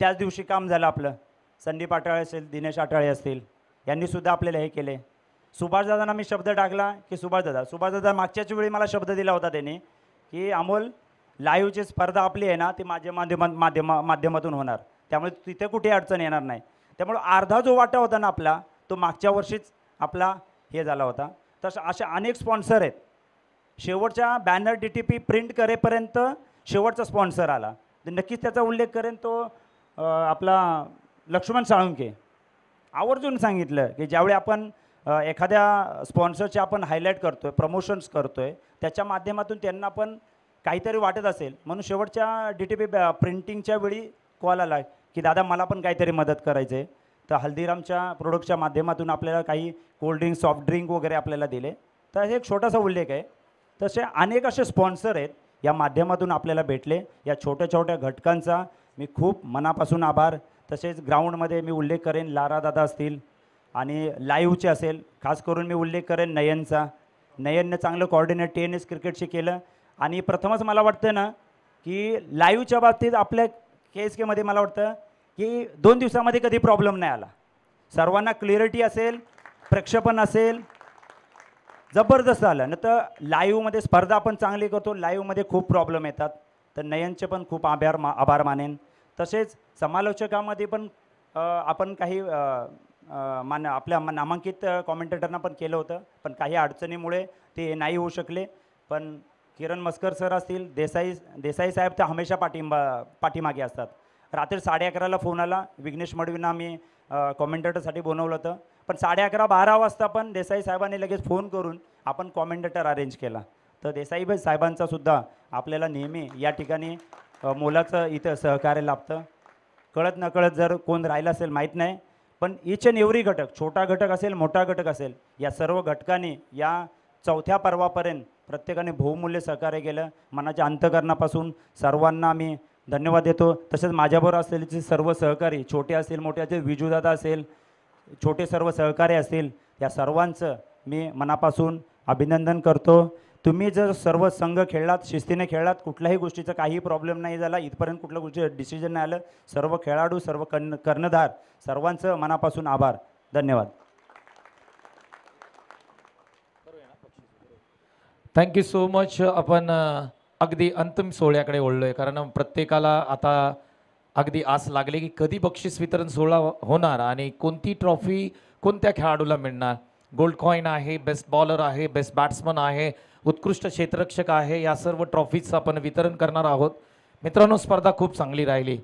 त्याच दिवशी काम झालं आपलं. संदीप आटाळे असेल, दिनेश आटाळे असतील, यांनीसुद्धा आपल्याला हे केले. सुभाषदादांना मी शब्द टाकला की सुभाषदादा मागच्याच वेळी मला शब्द दिला होता त्यांनी की अमोल लाईव्हची स्पर्धा आपली आहे ना ती माझ्या माध्यमातून होणार, त्यामुळे तिथे कुठे अडचण येणार नाही. त्यामुळे अर्धा जो वाटा होता ना आपला तो मागच्या वर्षीच आपला हे झाला होता. तसं अशा अनेक स्पॉन्सर आहेत. शेवटच्या बॅनर DTP प्रिंट करेपर्यंत शेवटचा स्पॉन्सर आला. नक्कीच त्याचा उल्लेख करेन तो आपला लक्ष्मण साळुंके. आवर्जून सांगितलं की ज्यावेळी आपण एखाद्या स्पॉन्सरचे आपण हायलाईट करतो आहे, प्रमोशन्स करतो आहे, त्याच्या माध्यमातून त्यांना पण काहीतरी वाटत असेल म्हणून शेवटच्या DTP प्रिंटिंगच्या वेळी कॉल आला की दादा मला पण काहीतरी मदत करायचं आहे. तर हल्दीरामच्या प्रोडक्टच्या माध्यमातून आपल्याला काही कोल्ड्रिंक सॉफ्ट ड्रिंक वगैरे आपल्याला दिले. तर हे एक छोटासा उल्लेख आहे. तसे अनेक असे स्पॉन्सर आहेत या माध्यमातून आपल्याला भेटले. या छोट्या छोट्या घटकांचा मी खूप मनापासून आभार. तसेच ग्राउंडमध्ये मी उल्लेख करेन लारा दादा असतील आणि लाईव्हचे असेल, खास करून मी उल्लेख करेन नयनचा. नयनने चांगलं कॉर्डिनेट टेनिस क्रिकेटशी केलं. आणि प्रथमच मला वाटतं ना की लाईव्हच्या बाबतीत आपल्या KSKमध्ये मला वाटतं की 2 दिवसामध्ये कधी प्रॉब्लेम नाही आला. सर्वांना क्लिअरिटी असेल, प्रक्षेपण असेल, जबरदस्त आलं ना. तर लाईव्हमध्ये स्पर्धा आपण चांगली करतो, लाईव्हमध्ये खूप प्रॉब्लेम येतात. तर नयनचे पण खूप आभार मानेन. तसेच समालोचकामध्ये पण आपण काही आपल्या नामांकित कॉमेंटेटरना पण केलं होतं, पण काही अडचणीमुळे ते नाही होऊ शकले. पण किरण मस्कर सर असतील, देसाई साहेब तर हमेशा पाठीमागे असतात. रात्री 11:30ला फोन आला, विघ्नेश मडवींना आम्ही कॉमेंटेटरसाठी बोलवलं होतं. पण 11:30-12 वाजता पण देसाई साहेबांनी लगेच फोन करून आपण कॉमेंटेटर अरेंज केला. तर देसाई साहेबांचा सुद्धा आपल्याला नेहमी या ठिकाणी मोलाचं इथं सहकार्य लाभतं. कळत नकळत जर कोण राहिलं असेल माहीत नाही, पण इच अँड एव्हरी घटक, छोटा घटक असेल मोठा घटक असेल, या सर्व घटकांनी या 4थ्या पर्वापर्यंत प्रत्येकाने बहुमूल्य सहकार्य केलं. मनाच्या अंतःकरणापासून सर्वांना मी धन्यवाद देतो. तसेच माझ्याबरोबर असलेले सर्व सहकारी, छोटे असतील मोठे असतील, विजूदादा असेल, छोटे सर्व सहकारी असतील, या सर्वांचं मी मनापासून अभिनंदन करतो. तुम्ही जर सर्व संघ खेळलात, शिस्तीने खेळलात, कुठल्याही गोष्टीचा काही प्रॉब्लेम नाही झाला, इथपर्यंत कुठल्या गोष्टी डिसिजन नाही आलं. सर्व खेळाडू, सर्व कर्णधार, सर्वांचं मनापासून आभार. धन्यवाद. Thank you so much. आपण अगदी अंतिम सोहळ्याकडे वळलो आहे, कारण प्रत्येकाला आता अगदी आस लागली की कधी बक्षीस वितरण सोहळा होणार आणि कोणती ट्रॉफी कोणत्या खेळाडूला मिळणार. गोल्ड कॉईन आहे, बेस्ट बॉलर आहे, बेस्ट बॅट्समन आहे, उत्कृष्ट क्षेत्ररक्षक आहे, या सर्व ट्रॉफीचं आपण वितरण करणार आहोत. मित्रांनो, स्पर्धा खूप चांगली राहिली.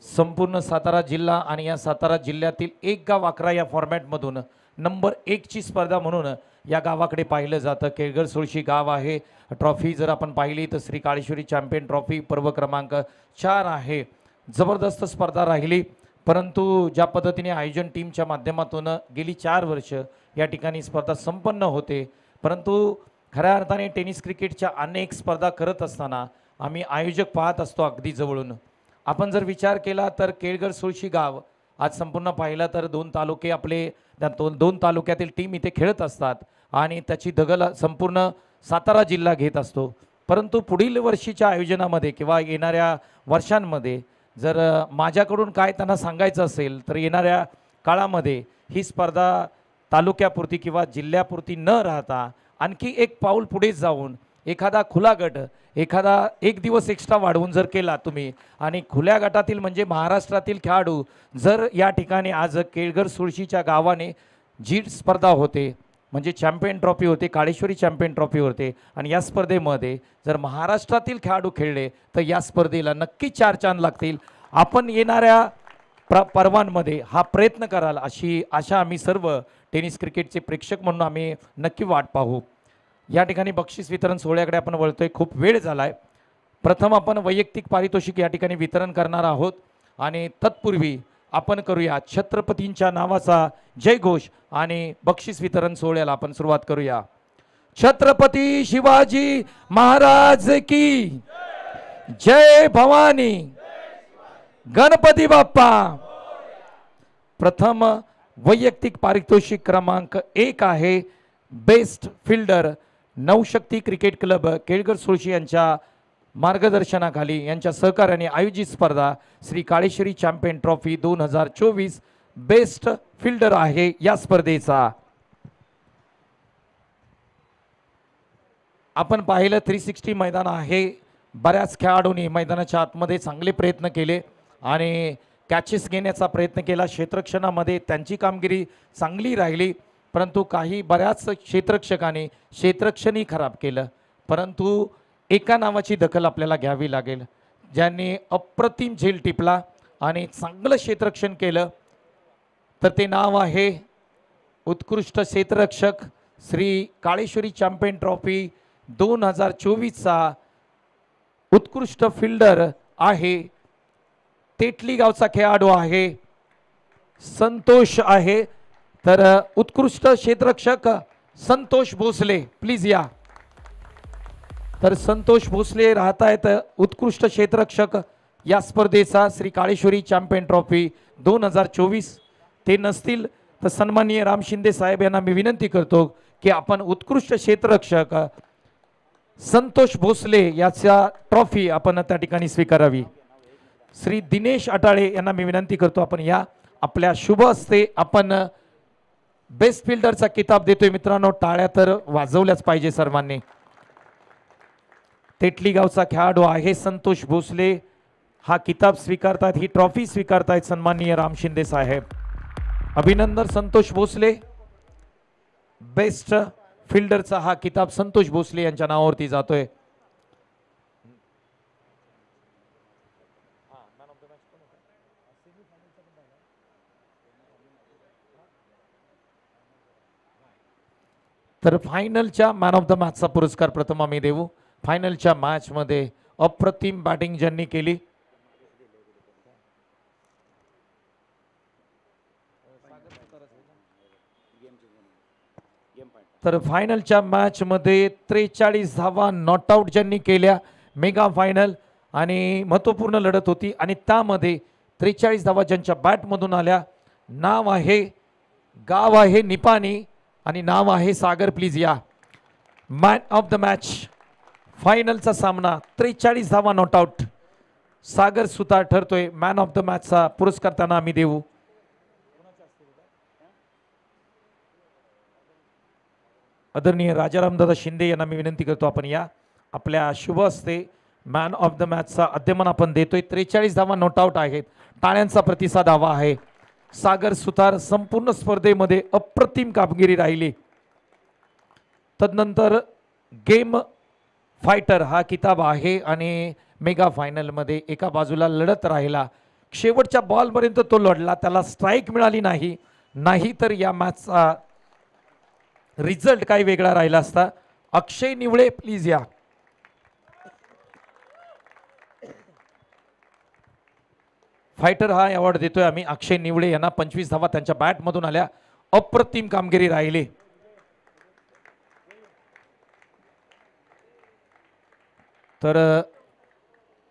संपूर्ण सातारा जिल्हा आणि या सातारा जिल्ह्यातील एक गाव 11 या फॉर्मॅटमधून नंबर 1ची स्पर्धा म्हणून या गावाकडे पाहिलं जातं. केळगर सुळशी गाव आहे. ट्रॉफी जर आपण पाहिली तर श्री काळेश्वरी चॅम्पियन ट्रॉफी पर्व क्रमांक 4 आहे. जबरदस्त स्पर्धा राहिली, परंतु ज्या पद्धतीने आयोजन टीमच्या माध्यमातून गेली 4 वर्ष या ठिकाणी स्पर्धा संपन्न होते, परंतु खऱ्या अर्थाने टेनिस क्रिकेटच्या अनेक स्पर्धा करत असताना आम्ही आयोजक पाहत असतो अगदी जवळून. आपण जर विचार केला तर केळगर सुळशी गाव आज संपूर्ण पाहिलं तर 2 तालुके आपले, त्या 2 तालुक्यातील टीम इथे खेळत असतात आणि त्याची दखल संपूर्ण सातारा जिल्हा घेत असतो. परंतु पुढील वर्षीच्या आयोजनामध्ये किंवा येणाऱ्या वर्षांमध्ये जर माझ्याकडून काय त्यांना सांगायचं असेल तर येणाऱ्या काळामध्ये ही स्पर्धा तालुक्यापुरती किंवा जिल्ह्यापुरती न राहता आणखी एक पाऊल पुढे जाऊन एखादा खुला गट, एखादा एक दिवस एक्स्ट्रा वाढवून जर केला तुम्ही आणि खुल्या गटातील म्हणजे महाराष्ट्रातील खेळाडू जर या ठिकाणी आज केळगर सुळशीच्या गावाने जी स्पर्धा होते म्हणजे चॅम्पियन ट्रॉफी होते, काळेश्वरी चॅम्पियन ट्रॉफी होते आणि या स्पर्धेमध्ये जर महाराष्ट्रातील खेळाडू खेळले तर या स्पर्धेला नक्की 4 चांद लागतील. आपण येणाऱ्या पर्वांमध्ये हा प्रयत्न कराल अशी आशा आम्ही सर्व टेनिस क्रिकेटचे प्रेक्षक म्हणून आम्ही नक्की वाट पाहू. या ठिकाणी बक्षीस वितरण सोहळ्याकडे आपण वळतोय. खूप वेळ झाला आहे. प्रथम आपण वैयक्तिक पारितोषिक या ठिकाणी वितरण करणार आहोत आणि तत्पूर्वी आपण करूया छत्रपतींच्या नावाचा जयघोष आणि बक्षीस वितरण सोहळ्याला आपण सुरुवात करूया. छत्रपती शिवाजी महाराज की जय भवानी, गणपती बाप्पा. प्रथम वैयक्तिक पारितोषिक क्रमांक 1 आहे best fielder Navshakti cricket club केळगर सुळशी यांच्या मार्गदर्शनाखाली यांच्या सहकार्याने आयोजित स्पर्धा Shri Kaleshwari champion trophy 2024 best fielder आहे. या स्पर्धेचा आपण पाहिलं 360 मैदान आहे. बऱ्याच खेळाडूंनी मैदानाच्या आतमध्ये चांगले प्रयत्न केले आणि कॅचेस घेण्याचा प्रयत्न केला. क्षेत्ररक्षणामध्ये त्यांची कामगिरी चांगली राहिली, परंतु बऱ्याच क्षेत्ररक्षकांनी क्षेत्ररक्षणही खराब केलं. परंतु एका नावाची दखल आपल्याला घ्यावी लागेल, ज्यांनी अप्रतिम झेल टिपला आणि चांगलं क्षेत्ररक्षण केलं, तर ते नाव आहे उत्कृष्ट क्षेत्ररक्षक श्री काळेश्वरी चॅम्पियन ट्रॉफी 2024चा उत्कृष्ट फिल्डर आहे तेटली गावचा खेळाडू आहे संतोष आहे. तर उत्कृष्ट क्षेत्ररक्षक संतोष भोसले प्लीज या. तर संतोष भोसले राहत आहेत उत्कृष्ट क्षेत्ररक्षक या स्पर्धेचा श्री काळेश्वरी चॅम्पियन ट्रॉफी 2024. ते नसतील तर सन्माननीय राम शिंदे साहेब यांना मी विनंती करतो की आपण उत्कृष्ट क्षेत्ररक्षक संतोष भोसले याचा ट्रॉफी आपण त्या ठिकाणी स्वीकारावी. श्री दिनेश अटाळे यांना मी विनंती करतो आपण या. आपल्या शुभ हस्ते आपण बेस्ट फिल्डरचा किताब देतोय. मित्रांनो टाळ्या तर वाजवल्याच पाहिजे सर्वांनी. तेटली गावचा खेळाडू आहे संतोष भोसले हा किताब स्वीकारतात, ही ट्रॉफी स्वीकारतायत सन्माननीय राम शिंदे साहेब. अभिनंदन संतोष भोसले. बेस्ट फिल्डरचा हा किताब संतोष भोसले यांच्या नावावरती जातोय. तर फायनलच्या मॅन ऑफ द मॅचचा पुरस्कार प्रथम आम्ही देऊ. फायनलच्या मॅचमध्ये अप्रतिम बॅटिंग ज्यांनी केली तर फायनलच्या मॅचमध्ये 43 धावा नॉट आउट ज्यांनी केल्या. मेगा फायनल आणि महत्त्वपूर्ण लढत होती आणि त्यामध्ये 43 धावा ज्यांच्या बॅटमधून आल्या. नाव आहे गाव आहे निपाणी आणि नाव आहे सागर प्लीज या. मॅन ऑफ द मॅच फायनलचा सामना 43 धावा नॉट आउट सागर सुतार ठरतोय. मॅन ऑफ द मॅचचा पुरस्कार त्यांना आम्ही देऊ. आदरणीय राजारामदादा शिंदे यांना मी विनंती करतो आपण या. आपल्या शुभ हस्ते मॅन ऑफ द मॅचचा अद्यमान आपण देतोय. 43 धावा नॉट आउट आहेत. टाळ्यांचा प्रतिसाद हवा आहे. सागर सुतार संपूर्ण स्पर्धेमध्ये अप्रतिम कामगिरी राहिली. तदनंतर गेम फायटर हा किताब आहे आणि मेगा फायनलमध्ये एका बाजूला लढत राहिला. शेवटच्या बॉलपर्यंत तो लढला, त्याला स्ट्राईक मिळाली नाही तर या मॅचचा रिझल्ट काही वेगळा राहिला असता. अक्षय निवळे प्लीज या. फायटर हा अवॉर्ड देतोय आम्ही अक्षय निवळे यांना. 25 धावा त्यांच्या बॅटमधून आल्या. अप्रतिम कामगिरी राहिली. तर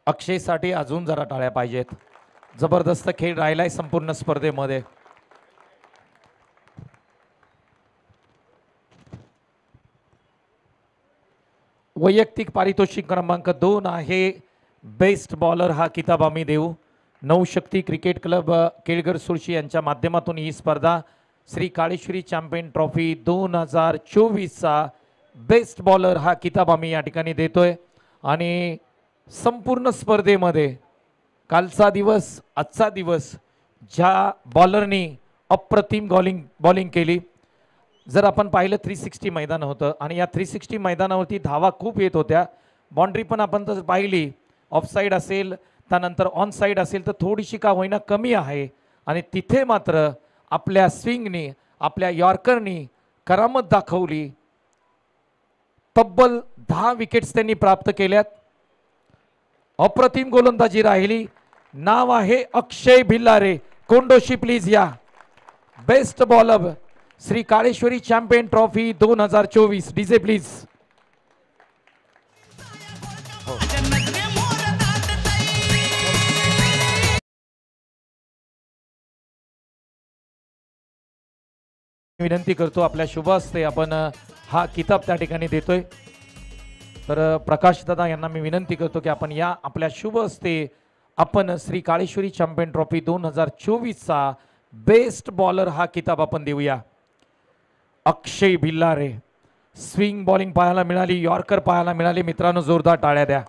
अक्षयसाठी अजून जरा टाळ्या पाहिजेत. जबरदस्त खेळ राहिलाय संपूर्ण स्पर्धेमध्ये. वैयक्तिक पारितोषिक क्रमांक 2 आहे बेस्ट बॉलर हा किताब आम्ही देऊ. नवशक्ती क्रिकेट क्लब केळगर सुरशी यांच्या माध्यमातून ही स्पर्धा श्री काळेश्वरी चॅम्पियन ट्रॉफी 2024चा बेस्ट बॉलर हा किताब आम्ही या ठिकाणी देतोय. आणि संपूर्ण स्पर्धेमध्ये कालचा दिवस आजचा दिवस ज्या बॉलरनी अप्रतिम बॉलिंग केली. जर आपण पाहिलं 360 मैदान होतं आणि या 360 मैदानावरती धावा खूप येत होत्या. बाउंड्री पण आपण जर पाहिली ऑफसाईड असेल त्यानंतर ऑन साईड असेल तर थोडीशी का होईना कमी आहे. आणि तिथे मात्र आपल्या स्विंगनी आपल्या यॉर्करनी करामत दाखवली. तब्बल 10 विकेट्स त्यांनी प्राप्त केल्यात. अप्रतिम गोलंदाजी राहिली. नाव आहे अक्षय भिल्लारे. कोंडोशी प्लीज या. Best bowler Shri Kaleshwari champion trophy 2024. DJ please. विनंती करतो आपल्या शुभ हस्ते आपण हा किताब त्या ठिकाणी देतोय. तर प्रकाश दादा यांना मी विनंती करतो की आपण या आपल्या शुभ हस्ते आपण श्री काळेश्वरी चॅम्पियन ट्रॉफी 2024चा बेस्ट बॉलर हा किताब आपण देऊया. अक्षय भिल्लारे. स्विंग बॉलिंग पाहायला मिळाली, यॉर्कर पाहायला मिळाली. मित्रांनो जोरदार टाळ्या द्या.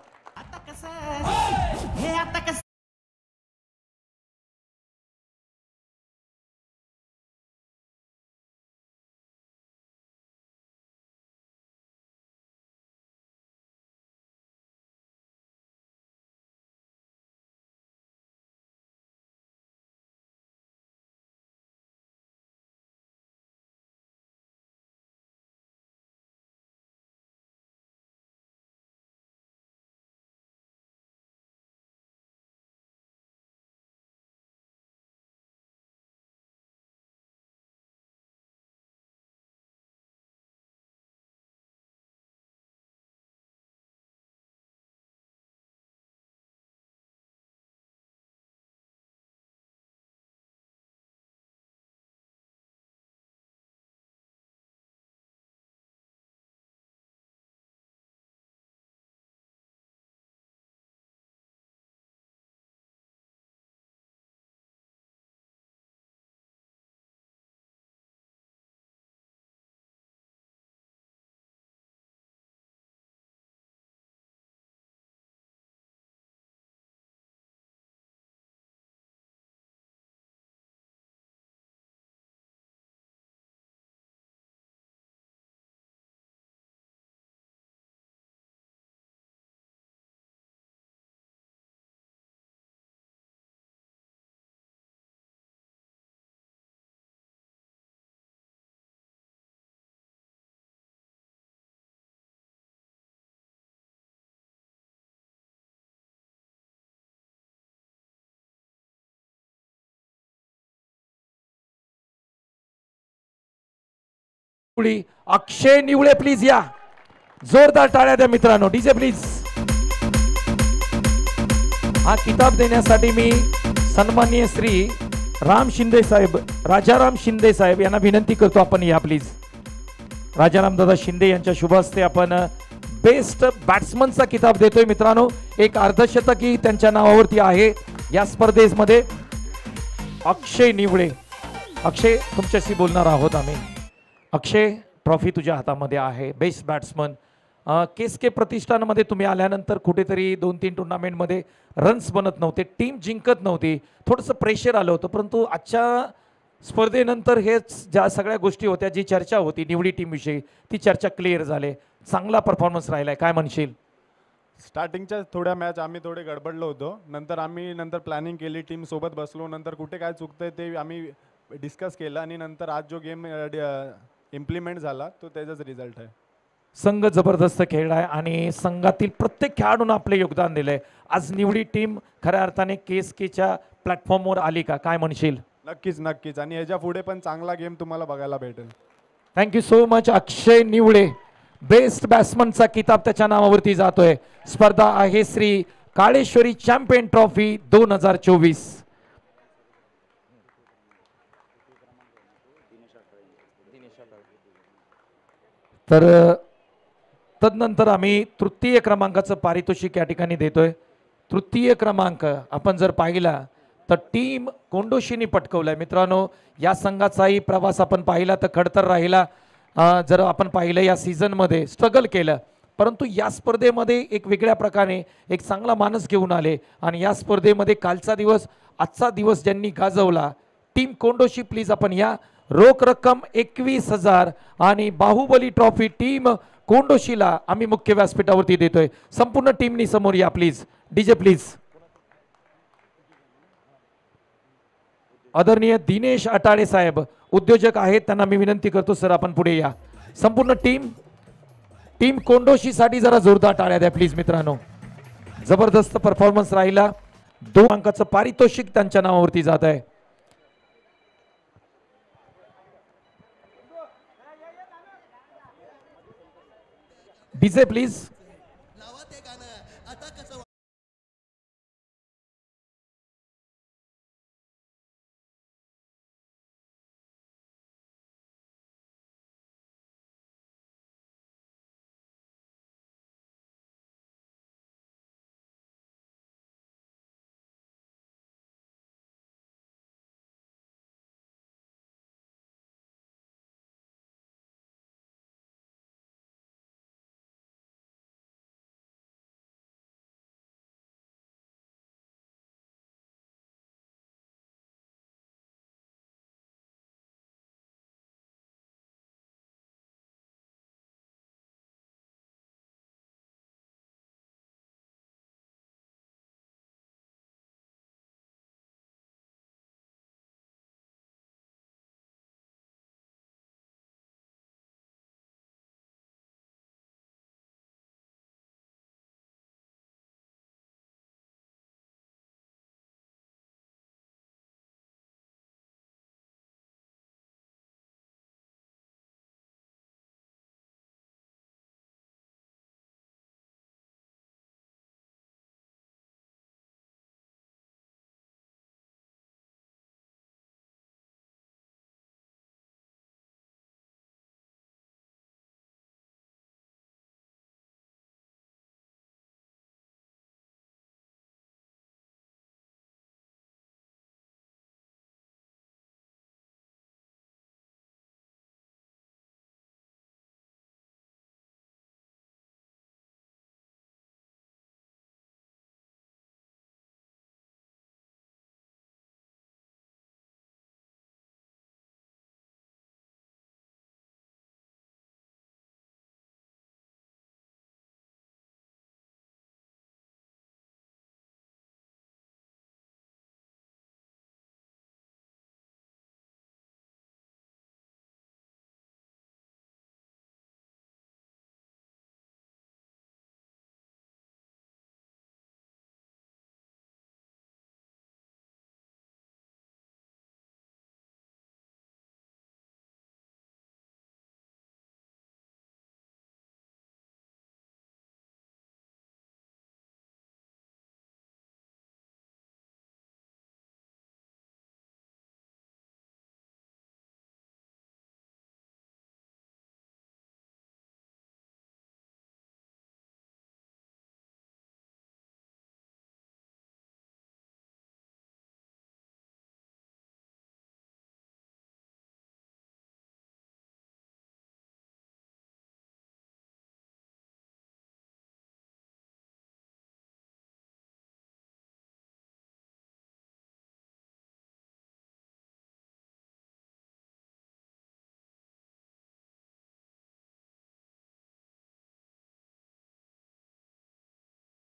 निवळी अक्षय निवळे प्लीज या. जोरदार टाळ्या द्या मित्रांनो. DJ please. हा किताब देण्यासाठी मी सन्माननीय श्री राम शिंदे साहेब, राजाराम शिंदे साहेब यांना विनंती करतो, आपण या प्लीज. राजाराम दादा शिंदे यांच्या शुभ हस्ते आपण बेस्ट बॅट्समनचा किताब देतोय मित्रांनो. एक अर्धशतकी त्यांच्या नावावरती आहे या स्पर्धेमध्ये. अक्षय निवळे. अक्षय तुमच्याशी बोलणार आहोत आम्ही. अक्षय, ट्रॉफी तुझ्या हातामध्ये आहे, बेस्ट बॅट्समन. केसके प्रतिष्ठानमध्ये तुम्ही आल्यानंतर कुठेतरी 2-3 टुर्नामेंटमध्ये रन्स बनत नव्हते, टीम जिंकत नव्हती, थोडंसं प्रेशर आलं होतं. परंतु आजच्या स्पर्धेनंतर हेच ज्या सगळ्या गोष्टी होत्या, जी चर्चा होती निवडी टीमविषयी, ती चर्चा क्लिअर झाली. चांगला परफॉर्मन्स राहिलाय, काय म्हणशील? स्टार्टिंगच्या थोड्या मॅच आम्ही थोडे गडबडलो होतो. नंतर प्लॅनिंग केली, टीम सोबत बसलो, नंतर कुठे काय चुकतंय ते आम्ही डिस्कस केलं आणि नंतर आज जो गेम इम्प्लिमेंट झाला तो त्याचाच रिझल्ट आहे. संघ जबरदस्त खेळलाय आणि संघातील प्रत्येक खेळाडूंना आपले योगदान दिलंय. आज निवडी टीम खऱ्या अर्थाने केसकेच्या प्लॅटफॉर्मवर आली का, काय म्हणशील? नक्कीच आणि ह्याच्या पुढे पण चांगला गेम तुम्हाला बघायला भेटेल. Thank you so much. Akshay Nivale best बॅट्समनचा किताब त्याच्या नावावरती जातोय. स्पर्धा आहे श्री काळेश्वरी चॅम्पियन ट्रॉफी 2024. तर तदनंतर आम्ही तृतीय क्रमांकाचं पारितोषिक या ठिकाणी देतोय. तृतीय क्रमांक आपण जर पाहिला तर टीम कोंडोशीने पटकवलाय मित्रांनो. या संघाचाही प्रवास आपण पाहिला तर खडतर राहिला. जर आपण पाहिलं या सीझनमध्ये स्ट्रगल केलं, परंतु या स्पर्धेमध्ये एक वेगळ्या प्रकारे एक चांगला मानस घेऊन आले आणि या स्पर्धेमध्ये कालचा दिवस आजचा दिवस ज्यांनी गाजवला, टीम कोंडोशी प्लीज आपण या. रोख रक्कम 21,000 आणि बाहुबली ट्रॉफी टीम कोंडोशीला आम्ही मुख्य व्यासपीठावरती देतोय. संपूर्ण टीमनी समोर या प्लीज. DJ please. आदरणीय दिनेश अटाळे साहेब उद्योजक आहेत, त्यांना मी विनंती करतो सर आपण पुढे या. संपूर्ण टीम कोंडोशीसाठी जरा जोरदार टाळ्या द्या प्लीज मित्रांनो. जबरदस्त परफॉर्मन्स राहिला. 2 अंकाचं पारितोषिक त्यांच्या नावावरती जात आहे. DJ please.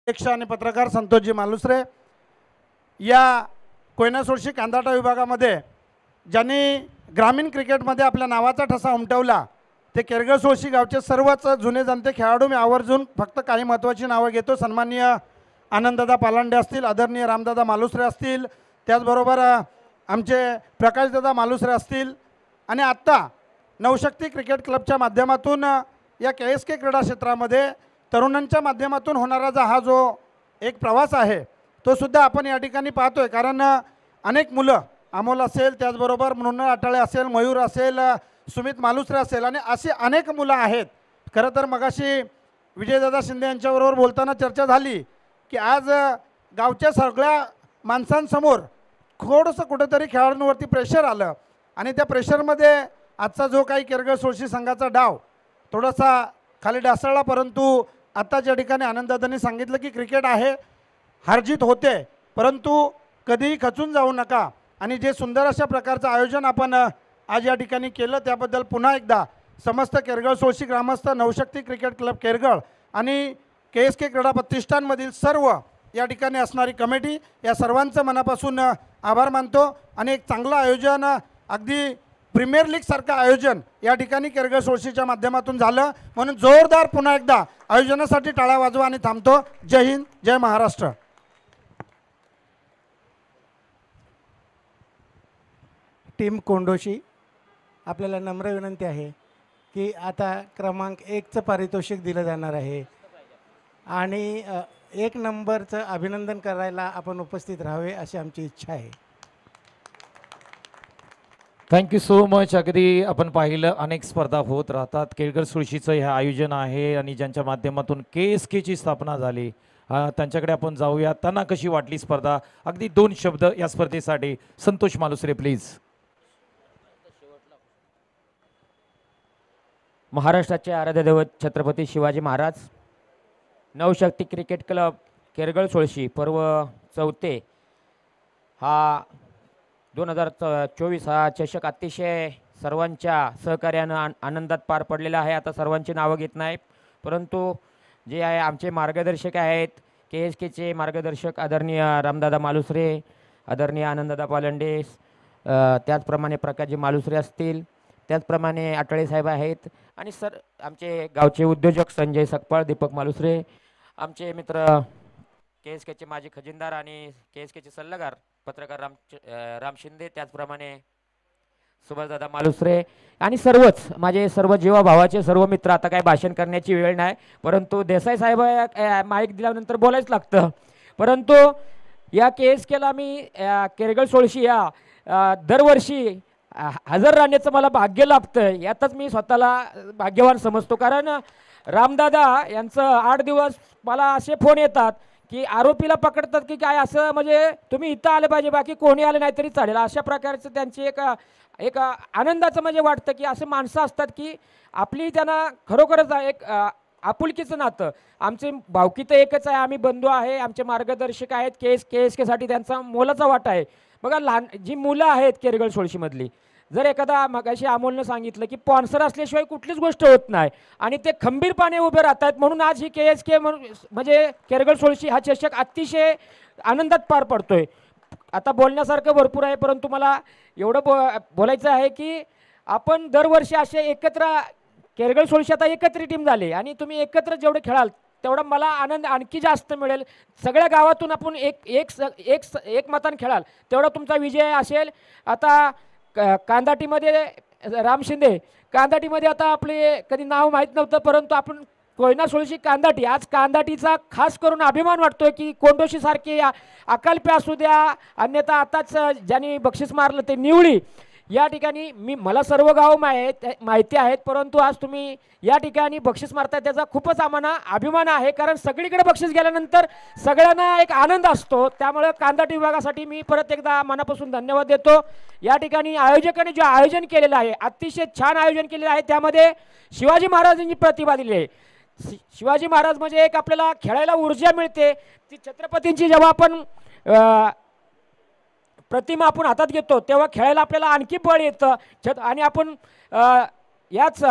अध्यक्ष आणि पत्रकार संतोषजी मालुसरे, या कोयना सोळशी कांदाटा विभागामध्ये ज्यांनी ग्रामीण क्रिकेटमध्ये आपल्या नावाचा ठसा उमटवला ते केरगळ सोळशी गावचे सर्वच जुने जाणते खेळाडू मी आवर्जून फक्त काही महत्त्वाची नावं घेतो. सन्माननीय आनंददादा पालांडे असतील, आदरणीय रामदादा मालुसरे असतील, त्याचबरोबर आमचे प्रकाशदादा मालुसरे असतील आणि आत्ता नवशक्ती क्रिकेट क्लबच्या माध्यमातून या KSK क्रीडा क्षेत्रामध्ये तरुणांच्या माध्यमातून होणारा हा जो एक प्रवास आहे तो सुद्धा आपण या ठिकाणी पाहतोय. कारण अनेक मुलं अमोल असेल, त्याचबरोबर मृणाल आटाळे असेल, मयूर असेल, सुमित मालुसरे असेल आणि अशी अनेक मुलं आहेत. खरं तर मगाशी विजयदादा शिंदे यांच्याबरोबर बोलताना चर्चा झाली की आज गावच्या सगळ्या माणसांसमोर थोडंसं कुठेतरी खेळाडूंवरती प्रेशर आलं आणि त्या प्रेशरमध्ये आजचा जो काही केरगळ सोळशी संघाचा डाव थोडासा खाली ढासळला. परंतु आत्ताच्या ठिकाणी आनंददादांनी सांगितलं की क्रिकेट आहे, हारजीत होते, परंतु कधीही खचून जाऊ नका. आणि जे सुंदर अशा प्रकारचं आयोजन आपण आज या ठिकाणी केलं त्याबद्दल पुन्हा एकदा समस्त केरगळ सोळशी ग्रामस्थ, नवशक्ती क्रिकेट क्लब केरगळ आणि KSK क्रीडा प्रतिष्ठानमधील सर्व या ठिकाणी असणारी कमिटी या सर्वांचं मनापासून आभार मानतो. आणि एक चांगलं आयोजन, अगदी प्रीमियर लीगसारखं आयोजन या ठिकाणी केरगळ सोळशीच्या माध्यमातून झालं. म्हणून जोरदार पुन्हा एकदा आयोजनासाठी टाळ्या वाजवा आणि थांबतो. जय हिंद, जय महाराष्ट्र. टीम कोंडोशी, आपल्याला नम्र विनंती आहे की आता क्रमांक 1चं पारितोषिक दिलं जाणार आहे आणि 1 नंबरचं अभिनंदन करायला आपण उपस्थित राहावे अशी आमची इच्छा आहे. Thank you so much. अगदी आपण पाहिलं अनेक स्पर्धा होत राहतात. केरगळ सोळशीचं हे आयोजन आहे आणि ज्यांच्या माध्यमातून KSKची स्थापना झाली त्यांच्याकडे आपण जाऊया. त्यांना कशी वाटली स्पर्धा? अगदी 2 शब्द या स्पर्धेसाठी. संतोष मालुसरे प्लीज. महाराष्ट्राचे आराध्य दैवत छत्रपती शिवाजी महाराज, नवशक्ती क्रिकेट क्लब केरगळ सोळशी पर्व 4 हा 2024 हा चषक अतिशय सर्वांच्या सहकार्यानं आनंदात पार पडलेला आहे. आता सर्वांची नावं घेत नाही, परंतु जे आहे आमचे मार्गदर्शक आहेत, KSKचे मार्गदर्शक आदरणीय रामदादा मालुसरे, आदरणीय आनंददादा पालंडे, त्याचप्रमाणे प्रकाशजी मालुसरे असतील, त्याचप्रमाणे आटाळे साहेब आहेत आणि आमचे गावचे उद्योजक संजय सकपाळ, दीपक मालुसरे, आमचे मित्र KSKचे माजी खजिनदार आणि KSKचे सल्लागार पत्रकार राम शिंदे, त्याचप्रमाणे सुभाषदादा मालुसरे आणि सर्वच माझे सर्व जीवाभावाचे सर्व मित्र. आता काय भाषण करण्याची वेळ नाही, परंतु देसाई साहेब माईक दिल्यानंतर बोलायच लागतं. परंतु या KSKला मी केरगळ सोळशी या दरवर्षी हजर राहण्याचं मला भाग्य लाभतं. यातच मी स्वतःला भाग्यवान समजतो. कारण रामदादा यांचं 8 दिवस मला असे फोन येतात की आरोपीला पकडतात की काय, असं म्हणजे तुम्ही इथं आले पाहिजे, बाकी कोणी आले नाही तरी चालेल, अशा प्रकारचं त्यांची एक आनंदाचं म्हणजे वाटतं की असे माणसं असतात की आपली त्यांना खरोखरच एक आपुलकीचं नातं. आमचे भावकी तर एकच आहे, आम्ही बंधू आहे, आमचे मार्गदर्शक आहेत. KSKसाठी त्यांचा मोलाचा वाटा आहे. बघा, लहान जी मुलं आहेत केरगळ सोळशीमधली, जर एखादा मगाशी अमोलनं सांगितलं की स्पॉन्सर असल्याशिवाय कुठलीच गोष्ट होत नाही आणि ते खंबीरपणे उभे राहत आहेत. म्हणून आज ही KSK म्हणजे केरगळ सोळशी हा चषक अतिशय आनंदात पार पडतोय. आता बोलण्यासारखं भरपूर आहे, परंतु मला एवढं बोलायचं आहे की आपण दरवर्षी असे एकत्र, केरगळ सोळशी आता एकत्र टीम झाली आणि तुम्ही एकत्र जेवढे खेळाल तेवढा मला आनंद आणखी जास्त मिळेल. सगळ्या गावातून आपण एक मतान खेळाल तेवढा तुमचा विजय असेल. आता कांदाटीमध्ये राम शिंदे, कांदाटीमध्ये आता आपले कधी नाव माहीत नव्हतं, परंतु आपण कोयना सोळशी कांदाटी, आज कांदाटीचा खास करून अभिमान वाटतोय की कोंडोशी सारखे अकालपे असू द्या, अन्यथा आताच ज्यांनी बक्षीस मारलं ते निवळी, या ठिकाणी मला सर्व गाव माहिती आहेत, परंतु आज तुम्ही या ठिकाणी बक्षीस मारताय त्याचा खूपच आम्हाला अभिमान आहे. कारण सगळीकडे बक्षीस गेल्यानंतर सगळ्यांना एक आनंद असतो. त्यामुळे कांदाटी विभागासाठी मी परत एकदा मनापासून धन्यवाद देतो. या ठिकाणी आयोजकांनी जे आयोजन केलेलं आहे, अतिशय छान आयोजन केलेलं आहे. त्यामध्ये शिवाजी महाराजांची प्रतिभा दिली आहे. शिवाजी महाराज म्हणजे एक आपल्याला खेळायला ऊर्जा मिळते. ती छत्रपतींची जेव्हा आपण प्रतिमा आपण हातात घेतो तेव्हा खेळायला आपल्याला आणखी बळ येतं. आणि आपण याच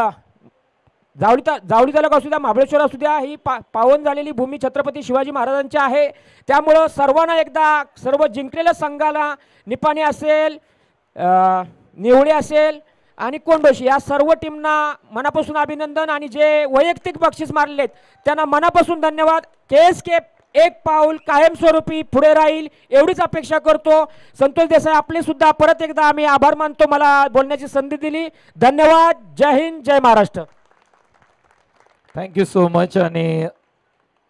जावळी तालुका असू द्या, महाबळेश्वर असू द्या, ही पावन झालेली भूमी छत्रपती शिवाजी महाराजांची आहे. त्यामुळं सर्वांना एकदा सर्व जिंकलेल्या संघाला निपाणी असेल, निवळे असेल आणि कोंडोशी या सर्व टीमना मनापासून अभिनंदन आणि जे वैयक्तिक बक्षीस मारलेत त्यांना मनापासून धन्यवाद. KSK एक पाऊल कायमस्वरूपी पुढे राहील एवढीच अपेक्षा करतो. संतोष देसाई आपले सुद्धा परत एकदा आम्ही आभार मानतो मला बोलण्याची संधी दिली. धन्यवाद. Jai Hind, Jai Maharashtra. Thank you so much. आणि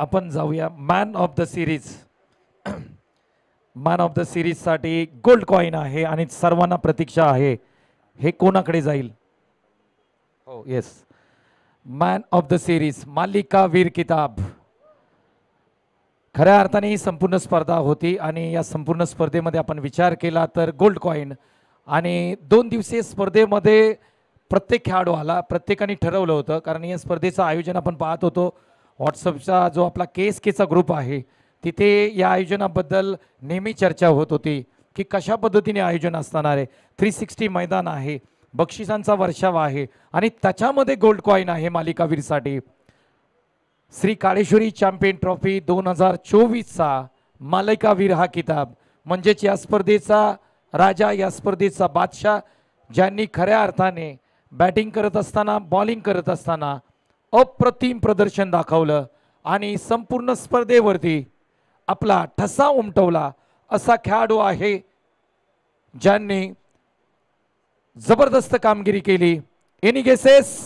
आपण जाऊया man of the series. Man of the सिरीजसाठी गोल्ड कॉईन आहे आणि सर्वांना प्रतीक्षा आहे हे कोणाकडे जाईल. हो yes, man of the series मालिका वीर किताब. खऱ्या अर्थाने ही संपूर्ण स्पर्धा होती आणि या संपूर्ण स्पर्धेमध्ये आपण विचार केला तर गोल्ड कॉईन आणि 2 दिवसीय स्पर्धेमध्ये प्रत्येक खेळाडू आला. प्रत्येकाने ठरवलं होतं, कारण या स्पर्धेचं आयोजन आपण पाहत होतो. व्हॉट्सअपचा जो आपला KSKचा ग्रुप आहे तिथे या आयोजनाबद्दल नेहमी चर्चा होत होती की कशा पद्धतीने आयोजन असणार आहे. 360 मैदान आहे, बक्षिसांचा वर्षाव आहे आणि त्याच्यामध्ये गोल्ड कॉईन आहे मालिकावीरसाठी. श्री काळेश्वरी चॅम्पियन ट्रॉफी 2024चा मालिकावीर हा किताब म्हणजेच या स्पर्धेचा राजा, या स्पर्धेचा बादशाह, ज्यांनी खऱ्या अर्थाने बॅटिंग करत असताना, बॉलिंग करत असताना अप्रतिम प्रदर्शन दाखवलं आणि संपूर्ण स्पर्धेवरती आपला ठसा उमटवला असा खेळाडू आहे ज्यांनी जबरदस्त कामगिरी केली. Any guesses?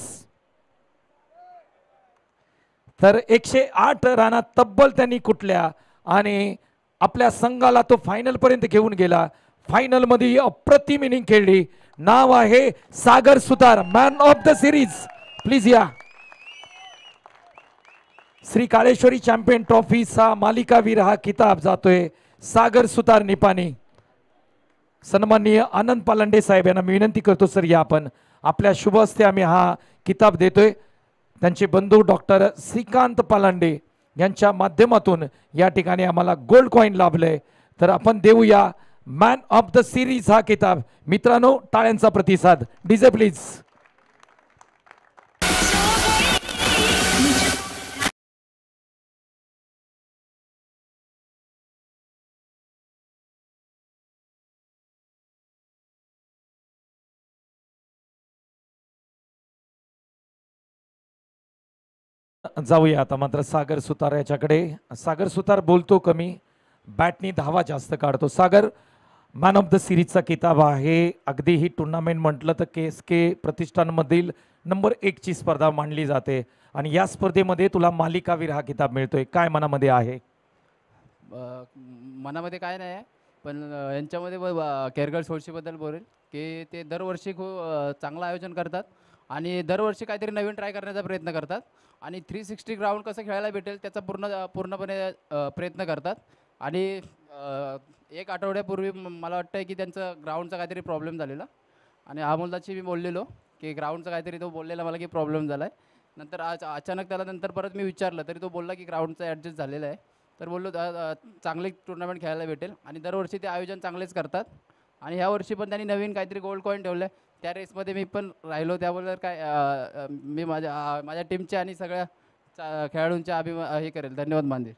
तर 108 रनात तब्बल त्यांनी कुठल्या आणि आपल्या संघाला तो फायनल पर्यंत घेऊन गेला. फायनल मध्ये अप्रतिम इनिंग खेळली. नाव आहे Sagar Sutar, man of the series. Please या. श्री काळेश्वरी चॅम्पियन ट्रॉफीचा मालिकावीर हा किताब जातोय सागर सुतार निपाणी. सन्माननीय आनंद पालांडे साहेब यांना मी विनंती करतो सर या आपण. आपल्या शुभ हस्ते आम्ही हा किताब देतोय. त्यांचे बंधू डॉक्टर श्रीकांत पालांडे यांच्या माध्यमातून या ठिकाणी आम्हाला गोल्ड कॉईन लाभलंय. तर आपण देऊया मॅन ऑफ द सिरीज हा किताब. मित्रांनो टाळ्यांचा प्रतिसाद. DJ please. जाऊया आता मात्र सागर सुतार याच्याकडे. सागर सुतार बोलतो कमी, बॅटनी धावा जास्त काढतो. सागर, मॅन ऑफ द सिरीजचा किताब आहे. अगदी ही टुर्नामेंट म्हटलं तर KSK प्रतिष्ठानमधील नंबर 1 ची स्पर्धा मानली जाते आणि या स्पर्धेमध्ये तुला मालिकावीर हा किताब मिळतोय. काय मनामध्ये आहे? मनामध्ये काय नाही आहे, पण यांच्यामध्ये केरगळ सोळशीबद्दल बोलेल की ते दरवर्षी खूप चांगलं आयोजन करतात आणि दरवर्षी काहीतरी नवीन ट्राय करण्याचा प्रयत्न करतात आणि 360 ग्राउंड कसं खेळायला भेटेल त्याचा पूर्णपणे प्रयत्न करतात. आणि 1 आठवड्यापूर्वी मला वाटतं की त्यांचं ग्राउंडचा काहीतरी प्रॉब्लेम झालेला आणि अमोलदाची मी बोललेलो की ग्राउंडचा काहीतरी तो बोललेला मला की प्रॉब्लेम झाला आहे. नंतर आज अचानक त्याला नंतर परत मी विचारलं तरी तो बोलला की ग्राउंडचा ॲडजस्ट झालेला आहे. तर बोललो चांगली टुर्नामेंट खेळायला भेटेल आणि दरवर्षी ते आयोजन चांगलेच करतात आणि ह्या वर्षी पण त्यांनी नवीन काहीतरी गोल्ड कॉईन ठेवलं आहे. त्या रेसमध्ये मी पण राहिलो, त्याबद्दल काय मी माझ्या टीमचे आणि सगळ्या खेळाडूंच्या हे करेल. धन्यवाद मानदेव.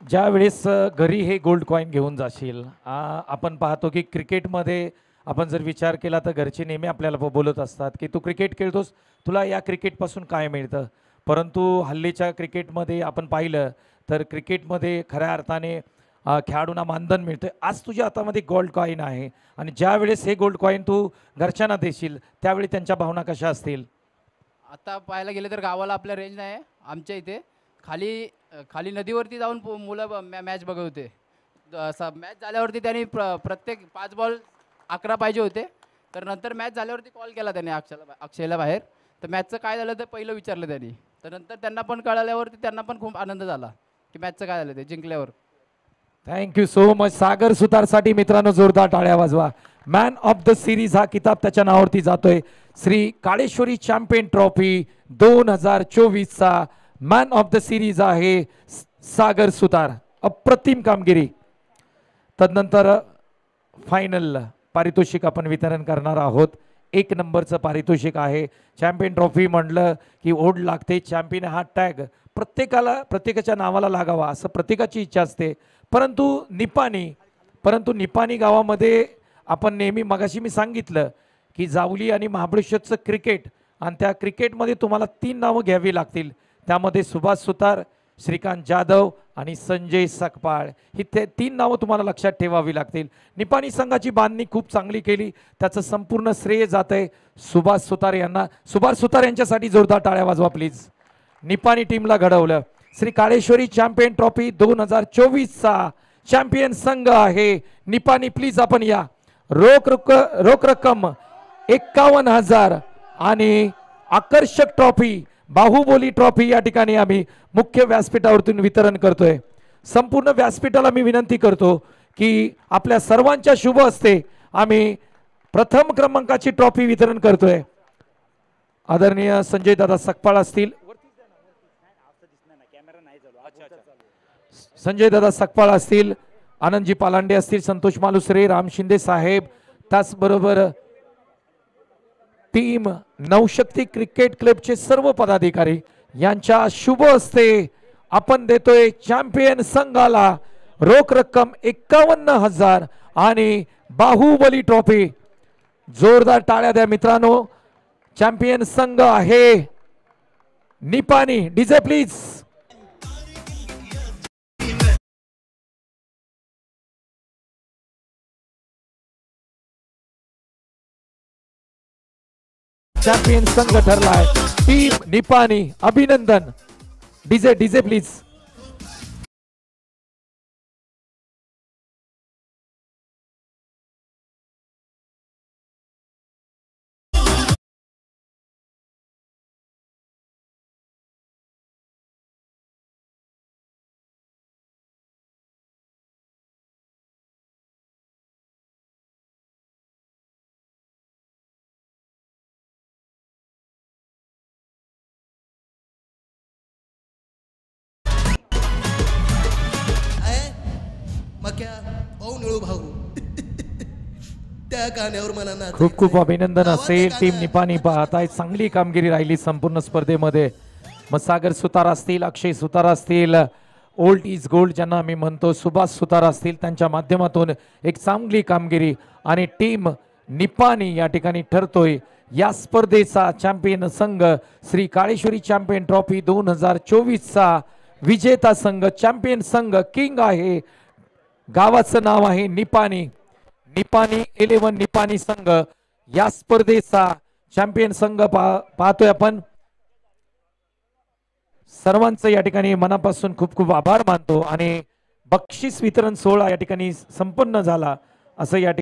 ज्या वेळेस घरी हे गोल्ड कॉईन घेऊन जाशील, आपण पाहतो की क्रिकेटमध्ये आपण जर विचार केला तर घरचे नेहमी आपल्याला बोलत असतात की तू क्रिकेट खेळतोस, तुला या क्रिकेटपासून काय मिळतं. परंतु हल्लीच्या क्रिकेटमध्ये आपण पाहिलं तर क्रिकेटमध्ये खऱ्या अर्थाने खेळाडूंना मानधन मिळतं. आज तुझ्या हातामध्ये गोल्ड कॉईन आहे आणि ज्या वेळेस हे गोल्ड कॉईन तू घरच्यांना देशील त्यावेळी त्यांच्या भावना कशा असतील? आता पाहायला गेलं तर गावाला आपल्या रेंज नाही आहे. आमच्या इथे खाली नदीवरती जाऊन मुलं मॅच बघत होते. मॅच झाल्यावरती त्यांनी प्रत्येक 5 बॉल 11 पाहिजे होते. तर नंतर मॅच झाल्यावरती कॉल केला त्यांनी अक्षयला बाहेर. तर मॅचचं काय झालं ते पहिलं विचारलं त्यांनी. तर नंतर त्यांना पण कळाल्यावरती त्यांना पण खूप आनंद झाला की मॅचचं काय झालं ते जिंकल्यावर. Thank you so much. सागर सुतारसाठी मित्रांनो जोरदार टाळ्या वाजवा. मॅन ऑफ द सिरीज हा किताब त्याच्या नावावरती जातोय. श्री काळेश्वरी चॅम्पियन ट्रॉफी 2024चा मॅन ऑफ द सिरीज आहे सागर सुतार. अप्रतिम कामगिरी. तदनंतर फायनल पारितोषिक आपण वितरण करणार आहोत. 1 नंबरचं पारितोषिक आहे. चॅम्पियन ट्रॉफी म्हटलं की ओढ लागते. चॅम्पियन हा टॅग प्रत्येकाच्या नावाला लागावा असं प्रत्येकाची इच्छा असते. परंतु निपाणी गावामध्ये आपण नेहमी, मगाशी मी सांगितलं की जावली आणि महाबळेश्वरचं क्रिकेट, आणि त्या क्रिकेटमध्ये तुम्हाला 3 नावं घ्यावी लागतील. त्यामध्ये सुभाष सुतार, श्रीकांत जाधव आणि संजय सकपाळ, ही 3 नावं तुम्हाला लक्षात ठेवावी लागतील. निपाणी संघाची बांधणी खूप चांगली केली, त्याचं संपूर्ण श्रेय जात आहे सुभाष सुतार यांना. सुभाष सुतार यांच्यासाठी जोरदार टाळ्या वाजवा प्लीज. निपाणी टीमला घडवलं. श्री काळेश्वरी चॅम्पियन ट्रॉफी 2024चा चॅम्पियन संघ आहे निपाणी. प्लीज आपण या. रोख रक्कम 51,000 आणि आकर्षक ट्रॉफी, बाहुबली ट्रॉफी या ठिकाणी आम्ही मुख्य व्यासपीठावरतून वितरण करतोय. संपूर्ण व्यासपीठाला मी विनंती करतो की आपल्या सर्वांच्या शुभ हस्ते आम्ही प्रथम क्रमांकाची ट्रॉफी वितरण करतोय. आदरणीय संजय दादा सकपाळ असतील, संजय दादा सकपाळ असतील, आनंदजी पालांडे असतील, संतोष मालुसरे, राम शिंदे साहेब, त्याचबरोबर टीम नवशक्ती क्रिकेट क्लबचे सर्व पदाधिकारी यांच्या शुभ हस्ते आपण देतोय चॅम्पियन संघाला रोख रक्कम 51,000 आणि बाहुबली ट्रॉफी. जोरदार टाळ्या द्या मित्रांनो. चॅम्पियन संघ आहे निपाणी. DJ please. चॅम्पियन संघ ठरलाय टीम निपाणी. अभिनंदन. DJ please. त्या गाण्यावर मला नाचायचं खूप खूप आहे. अभिनंदन असेल. गावातलं टीम गाणं. निपाणी पाहताय चांगली कामगिरी राहिली संपूर्ण स्पर्धेमध्ये. मग सागर सुतार असतील, अक्षय सुतार असतील, ओल्ड इज गोल्ड ज्यांना आम्ही म्हणतो, सुभाष सुतार असतील, त्यांच्या माध्यमातून एक चांगली कामगिरी आणि टीम निपाणी या ठिकाणी ठरतोय या स्पर्धेचा चॅम्पियन संघ. श्री काळेश्वरी चॅम्पियन ट्रॉफी 2024चा विजेता संघ, चॅम्पियन संघ, किंग आहे. गावाचं नाव आहे निपाणी. निपाणी 11 निपाणी संघ या स्पर्धेचा चॅम्पियन संघ पाहतोय आपण. सर्वांचं या ठिकाणी मनापासून खूप खूप आभार मानतो आणि बक्षीस वितरण सोहळा या ठिकाणी संपन्न झाला असं या ठिकाणी